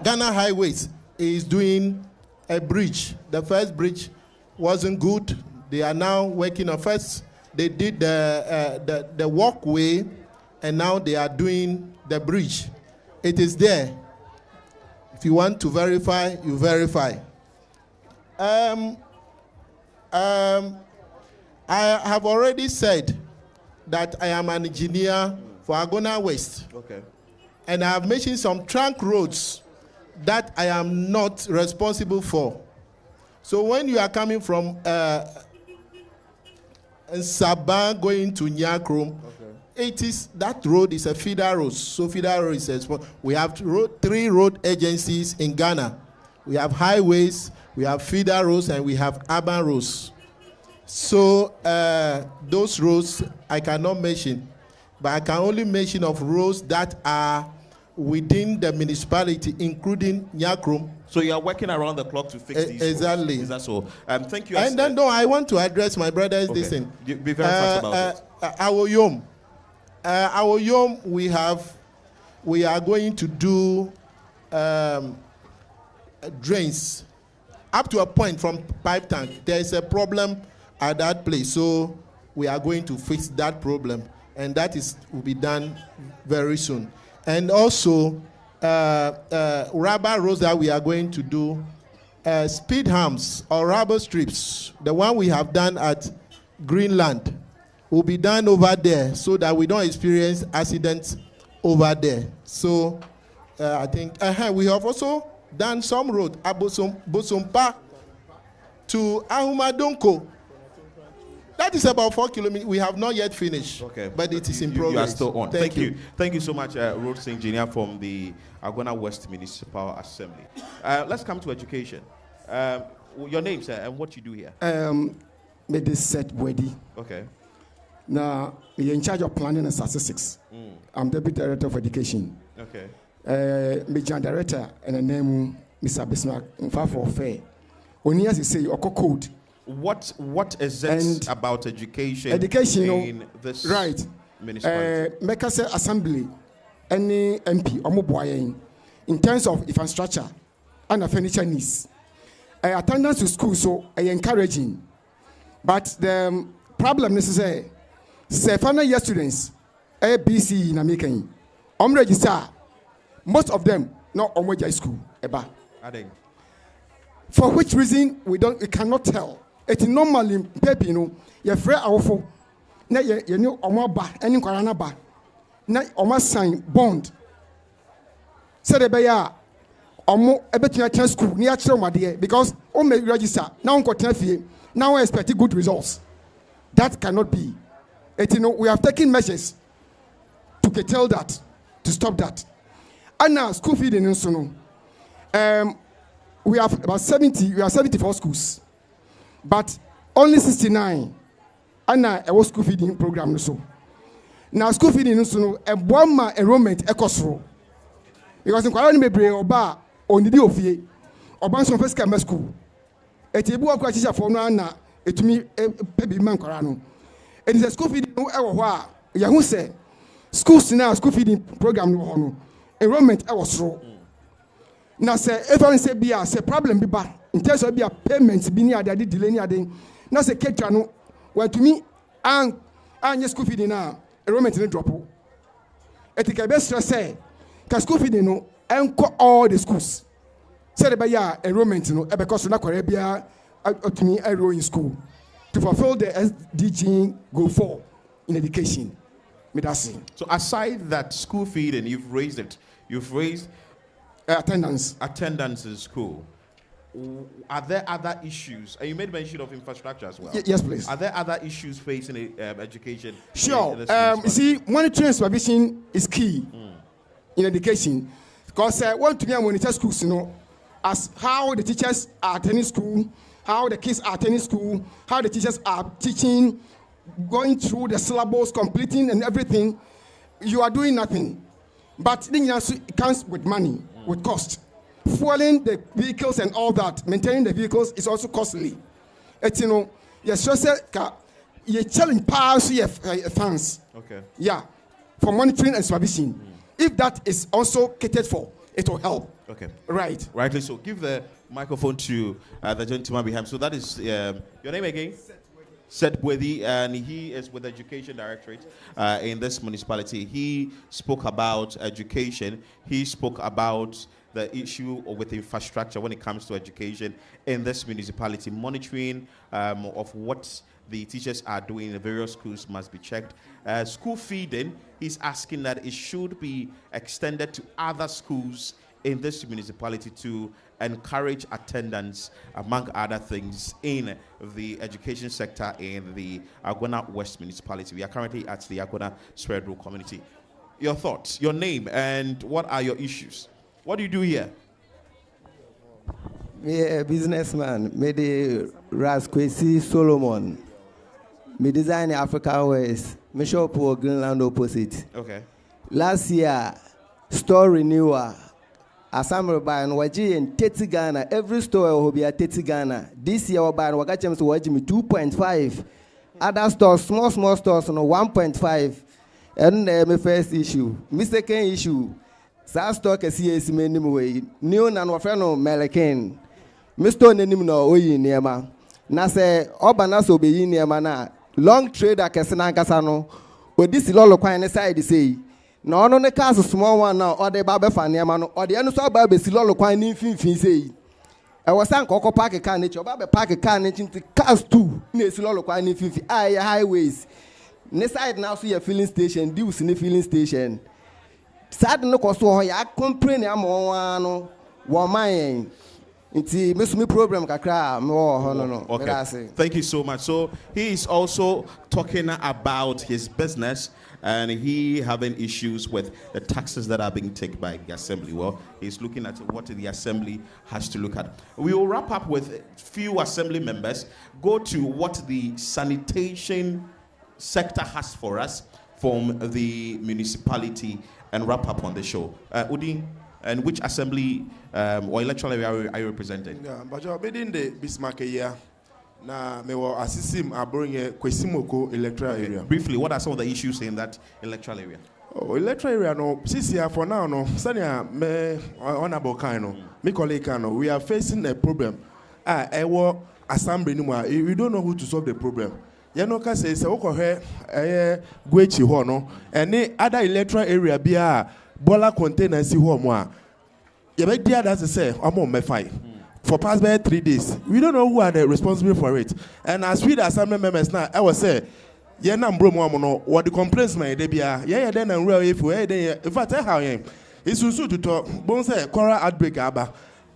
Ghana Highways is doing a bridge. The first bridge wasn't good. They are now working on first. They did the walkway, and now they are doing the bridge. It is there. If you want to verify, you verify. I have already said that I am an engineer for Agona West. Okay. And I have mentioned some trunk roads that I am not responsible for. So when you are coming from Sabah going to Nyakrum, it is that road is a feeder road. So feeder road is we have 3 road agencies in Ghana. We have highways, we have feeder roads, and we have urban roads. So those roads I cannot mention, but I can only mention of roads that are within the municipality, including Nyakrum. So you are working around the clock to fix these exactly. roads. Is that so? Thank you. And then, no, I want to address my brother's okay. this thing. Be very fast about it. Our yom, we are going to do drains up to a point from pipe tank. There is a problem at that place, so we are going to fix that problem, and that will be done very soon. And also, rubber roads that we are going to do, speed humps or rubber strips, the one we have done at Greenland, will be done over there so that we don't experience accidents over there. So I think we have also done some road, Bosompa to Ahumadonko. That is about 4 kilometers. We have not yet finished, but it is in progress. You are still on. Thank you. you. Thank you so much, roads engineer from the Agona West Municipal Assembly. Let's come to education. Your name, sir, and what you do here? Me this Swedru. Okay. Now, you're in charge of planning and statistics. I'm deputy director of education. Okay. Me general director and the name Mr. Bismarck. In fact, for fair. When you say Oko code. What is it about education in this right municipality? Mekase assembly any MP omoboyen in terms of infrastructure and furniture needs. Attendance to school so encouraging, but the problem is say final year students ABC in America register, most of them not on school eba. For which reason we cannot tell. It's normally baby, you're free awful. Na you know ba any kwarana ba. Na sign bond. Say the beya ebetua school near children because may register now now expect good results. That cannot be. We have taken measures to curtail that, to stop that. And now school feeding in Suno. We have about 74 schools. But only 69 and a school feeding program. So now school feeding is a one enrollment ecosro because in Quran Mebre or bar on the DOFA or Banks of First Camera School. A table of teacher for Nana, it to me a baby man Corano. It is a school feeding no Yahoo said schools now school feeding program enrollment ecosro. Now say everyone say be a problem be bad. In terms of their payments, being there, delay near them. Now say Ketchano, well to me, and your school feeding now, enrollment in a drop. Etika best say, can school feeding no, and all the schools. Say the buyer enrollment no, because na Arabia to me enroll in school to fulfill the SDG goal 4 in education. So aside that school feeding, you've raised attendance in school. Are there other issues? And you made mention of infrastructure as well. Yes, please. Are there other issues facing education? Sure. You see, monitoring and supervision is key in education because one to me monitor schools, as how the teachers are attending school, how the kids are attending school, how the teachers are teaching, going through the syllabus, completing and everything. You are doing nothing, but it comes with money, with cost. Fueling the vehicles and all that, maintaining the vehicles is also costly. It's you're challenge powers funds. Okay. Yeah, for monitoring and supervision. If that is also catered for, it will help. Okay. Right. Rightly so. Give the microphone to the gentleman behind. So that is your name again? Swedru, and he is with the Education Directorate in this municipality. He spoke about education. He spoke about the issue with infrastructure when it comes to education in this municipality. Monitoring of what the teachers are doing in the various schools must be checked. School feeding, he's asking that it should be extended to other schools in this municipality to encourage attendance, among other things, in the education sector in the Agona West municipality. We are currently at the Agona Swedru community. Your thoughts, your name, and what are your issues? What do you do here? Me a businessman. Me the Rasquesi Solomon. Me design Africa West. Me shop for Greenland opposite. Okay. Last year, store renewal. Assembly by and waji in 30 Ghana. Every store will be at 30 Ghana. This year, by and wagachim so waji me 2.5. Other stores, small stores, no 1.5. And my first issue. My second issue. Sa store kesi esi menim way. New na no friend no American. Mr. Nenim no oyi niema. Na se oba na so be yi niema na long trader kesi na nkasa no. Odi si lolo kwan ne side say. Na ono ne cars small one now or the ba fa niema no. Or the enu so ba be si lolo kwan ni finfin say. E was san koko park car nature ba be park car nature cars too. Na si lolo kwan ni finfin. Highways. Ne side now so your filling station, deals in the filling station. Sad no koso ya complain amon wo man nti mesumi problem kakra no. Okay. Thank you so much. So he is also talking about his business and he having issues with the taxes that are being taken by the assembly. Well, he's looking at what the assembly has to look at. We will wrap up with few assembly members. Go to what the sanitation sector has for us from the municipality and wrap up on the show. Udi, and which assembly or electoral area are you representing? Yeah, but you're in the Bismarck area. Now, me wa assistim abronya Kwesimoko electoral area. Briefly, what are some of the issues in that electoral area? Oh, electoral area no. Sisi for now no. Sanya me honorable kind me colleague no. We are facing a problem. Ewo assembly ni mo. We don't know who to solve the problem. You know, say okay, Guechi ho no, any other electoral area bia bola container si ho mo a. You make the others say, I'm me fine. For past 3 days, we don't know who are the responsible for it. And as we the assembly members now, I was say, yeah, na mbro mo no, what the complaints may they be yeah, then and real if we in fact how it's also to talk. Bon say cholera outbreak aba.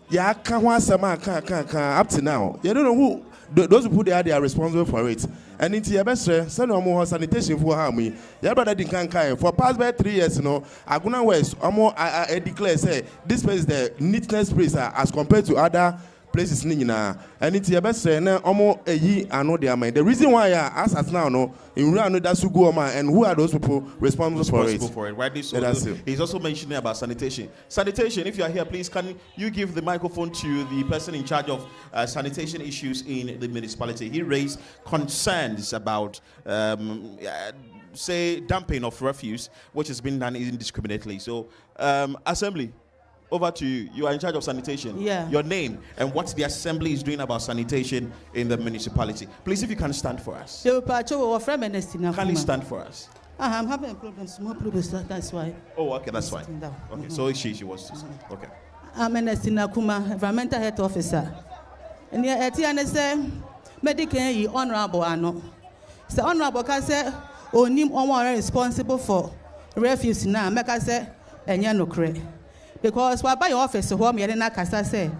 Yeah, can one sama can up to now. You don't know who. Those who they are responsible for it. And into your best send more sanitation for harmony. Your brother didn't can for past 3 years, you know, Agona West, I declare say this place is the neatness place as compared to other places in and into your best almost a year I know their mind. The reason why I ask us now no in real that's who go and who are those people responsible for it. Right? So he's also mentioning about sanitation. Sanitation, if you are here, please can you give the microphone to the person in charge of sanitation issues in the municipality? He raised concerns about say dumping of refuse, which has been done indiscriminately. So assembly, over to you. You are in charge of sanitation. Yeah. Your name and what the assembly is doing about sanitation in the municipality. Please, if you can stand for us. Can you stand for us? I'm having a problem, small problems, that's why. Oh, okay, that's fine. Okay, so she was to say. Okay. I'm an Estinakuma, environmental health officer. And yet, at the end, I say, medical honorable ano. So, honorable can say, oh, nim on responsible for refuse now, make I say, and you're no correct. Because what by office home yena kasa say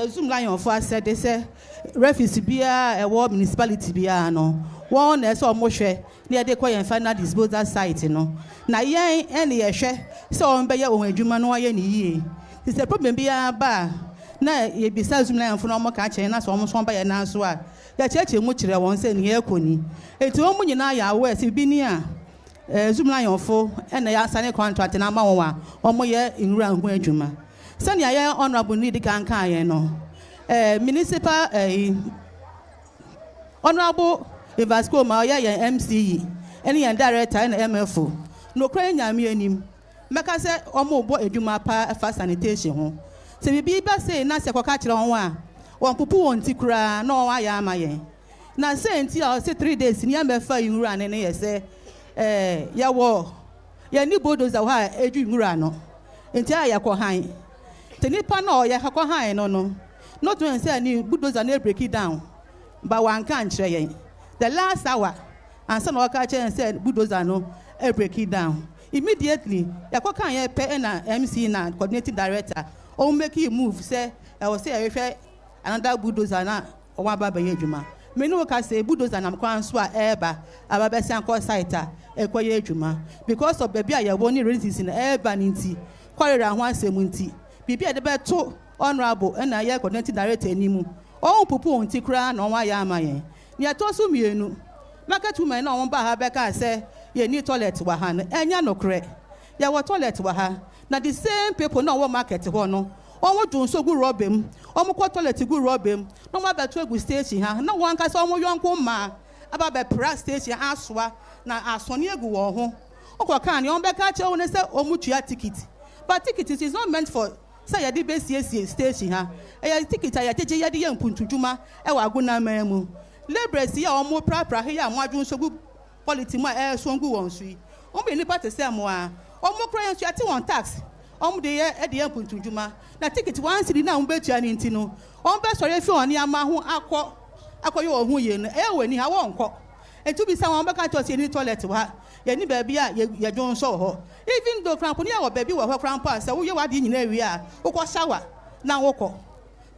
Zoom line for said they say refuse bia a war municipality bia no one na so mo hwe na dey call final disposal site no na yen ene ye hwe so on be ye ohun adwuma no ye ni yie it's a problem bia ba na ye bisa Zoom line for no mo ka che na so mo so ba ye na so a ya cheche mu kire won say ne ye koni enti o mu nyina ya we se bi ni a Zoom line for and ya sign contract na ma won a omo ye inura hu adwuma sani ya honorable need kan kan ye no municipal honorable Vasco ma ye MCE any and director and MFO no kra nyame anim meka se omo bo adwuma pa fa sanitation ho se bibi ba say na se koka kire won a won pupu won ti kura na won ya ama ye na say nti a say 3 days ni am fa inura ne ye say ya wo ya ni bulldozer ha edu nwura no enti ya ko han te nipa na ya ko han no not when say ni bulldozer na break it down but one can kire yen the last hour and some waka kire say bulldozer no break it down immediately ya ko kan ya pe na MC na coordinating director o make him move say I was say I refer another bulldozer na o wa ba ye adwuma me no ka say bulldozer na kwan so a eba ababa san ko site ekoye adwuma because of baby aye woni reasons in eba ninti kwarira ho asem nti bibi ade be to honorable na ye coordinating director animu o pupu on ti kra na wa ya amaye ni ato so mienu market women na won ba ha be ka say ye ni toilet wa ha no enya no kre ya wo toilet wa ha na the same people na wo market hɔ no ɔmo dun so gu rɔbɛm ɔmo kɔ toilet gu rɔbɛm na ɔmo abɛto egu station ha na wɔn ankasa ɔmo yɔnko mmaa aba bɛpra station asoa na asɔne egu wɔn ho ɔkɔ kaa ne ɔmo bɛka kyerɛ wɔn sɛ ɔmo tua ticket but ticket is not meant for say yɛde bɛsiesie station ha ɛyɛ ticket a yɛgyegye yɛde yɛ mpuntudwuma ɛwɔ Agona man mu labourers yi a ɔmo prapra ha yi a mo adwon so gu politics mu a ɛso gu wɔn so yi ɔmo yɛ nipa te sɛ mo a ɔmo kora yɛn so yɛte wɔn tax ɔmo de yɛ ɛde yɛ mpuntudwuma na ticket one cedi na ɔmo bɛtua ne nti no ɔmo bɛsɔre efi wɔn nneɛma ho akɔyɛ wɔn ho yie no ɛyɛ wɔ ani ha wɔnkɔ etu bi sɛ wɔn bɛka kyerɛ ɔsi yɛ ni toilet wɔ ha yɛ ni baabi a yɛdwon nso wɔ hɔ even though krampo ni yɛ wɔ baabi wɔ hɔ krampo a sɛ woyɛ wadi nyinaa wie a wokɔ shower na wokɔ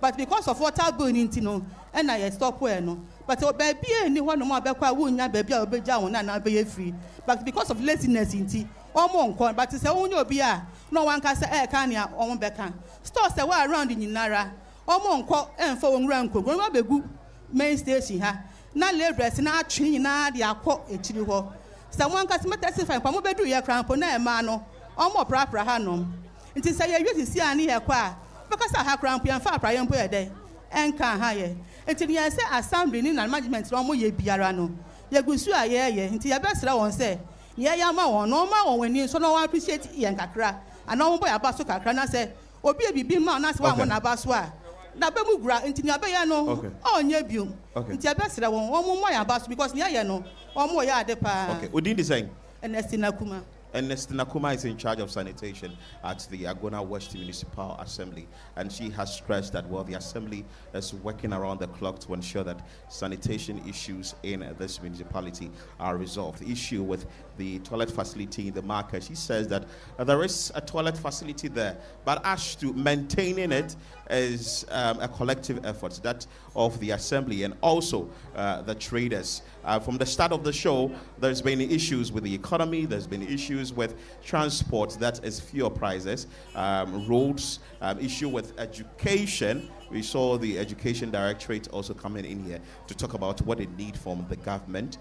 but because of water bill ni nti no ɛna yɛ stop wɛ no but baabi a ni hɔ nom a bɛkɔ a wonya baabi a wɔbɛgya wɔn na bɛyɛ free but because of laziness nti ɔmo nkɔ but sɛ wonya obi a na wɔn ankasa ɛɛka nea ɔmo bɛka stores ɛwɔ around nyinara ɔmo nkɔ ɛnfa wɔn nwura nkɔ wɔn abɛgu main station ha na labourers na atwe nyinaa de akɔ akyiri hɔ sɛ wɔn ankasa mɛtɛsifai nkwa mo bɛdu yɛ krampo na ɛmaa no ɔmo prapra ha nom nti sɛ yɛwie sisi ani yɛ kɔ a bɛkasa ha krampo yɛn fa apra yɛn mpo yɛ dɛ ɛnka ha yɛ nti yɛn sɛ assembly ni na management na ɔmo yɛ biara no yɛgu so a yɛyɛ nti yɛbɛsrɛ wɔn sɛ yɛyɛ ama wɔn na ɔma wɔn ani so na wɔn appreciate yɛn kakra ana wɔn bɔ yɛ aba so kakra na sɛ obi ebibi ma na sɛ wɔn na aba so a na bɛ mu gura nti ni abɛyɛ no ɔnyɛ biom nti yɛbɛsrɛ wɔn wɔn mo yɛ aba so because ni yɛyɛ no wɔn mo yɛ ade paa. Okay, odin design. Ernestina Kuma. Ernestina Kuma is in charge of sanitation at the Agona West Municipal Assembly, and she has stressed that the assembly is working around the clock to ensure that sanitation issues in this municipality are resolved. The issue with the toilet facility in the market, she says that there is a toilet facility there, but as to maintaining it is a collective effort, that of the assembly and also the traders. From the start of the show, there's been issues with the economy, there's been issues with transport, that is fuel prices, roads, issue with education. We saw the education directorate also coming in here to talk about what they need from the government.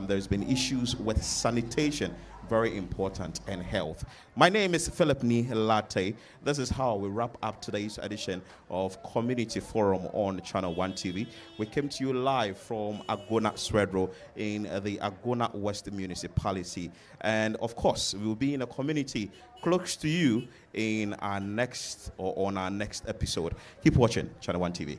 There's been issues with sanitation, very important, and health. My name is Philip Ni Latte. This is how we wrap up today's edition of Community Forum on ChannelOne TV. We came to you live from Agona, Swedru in the Agona West Municipality. And of course, we will be in a community close to you in our next or on our next episode. Keep watching ChannelOne TV.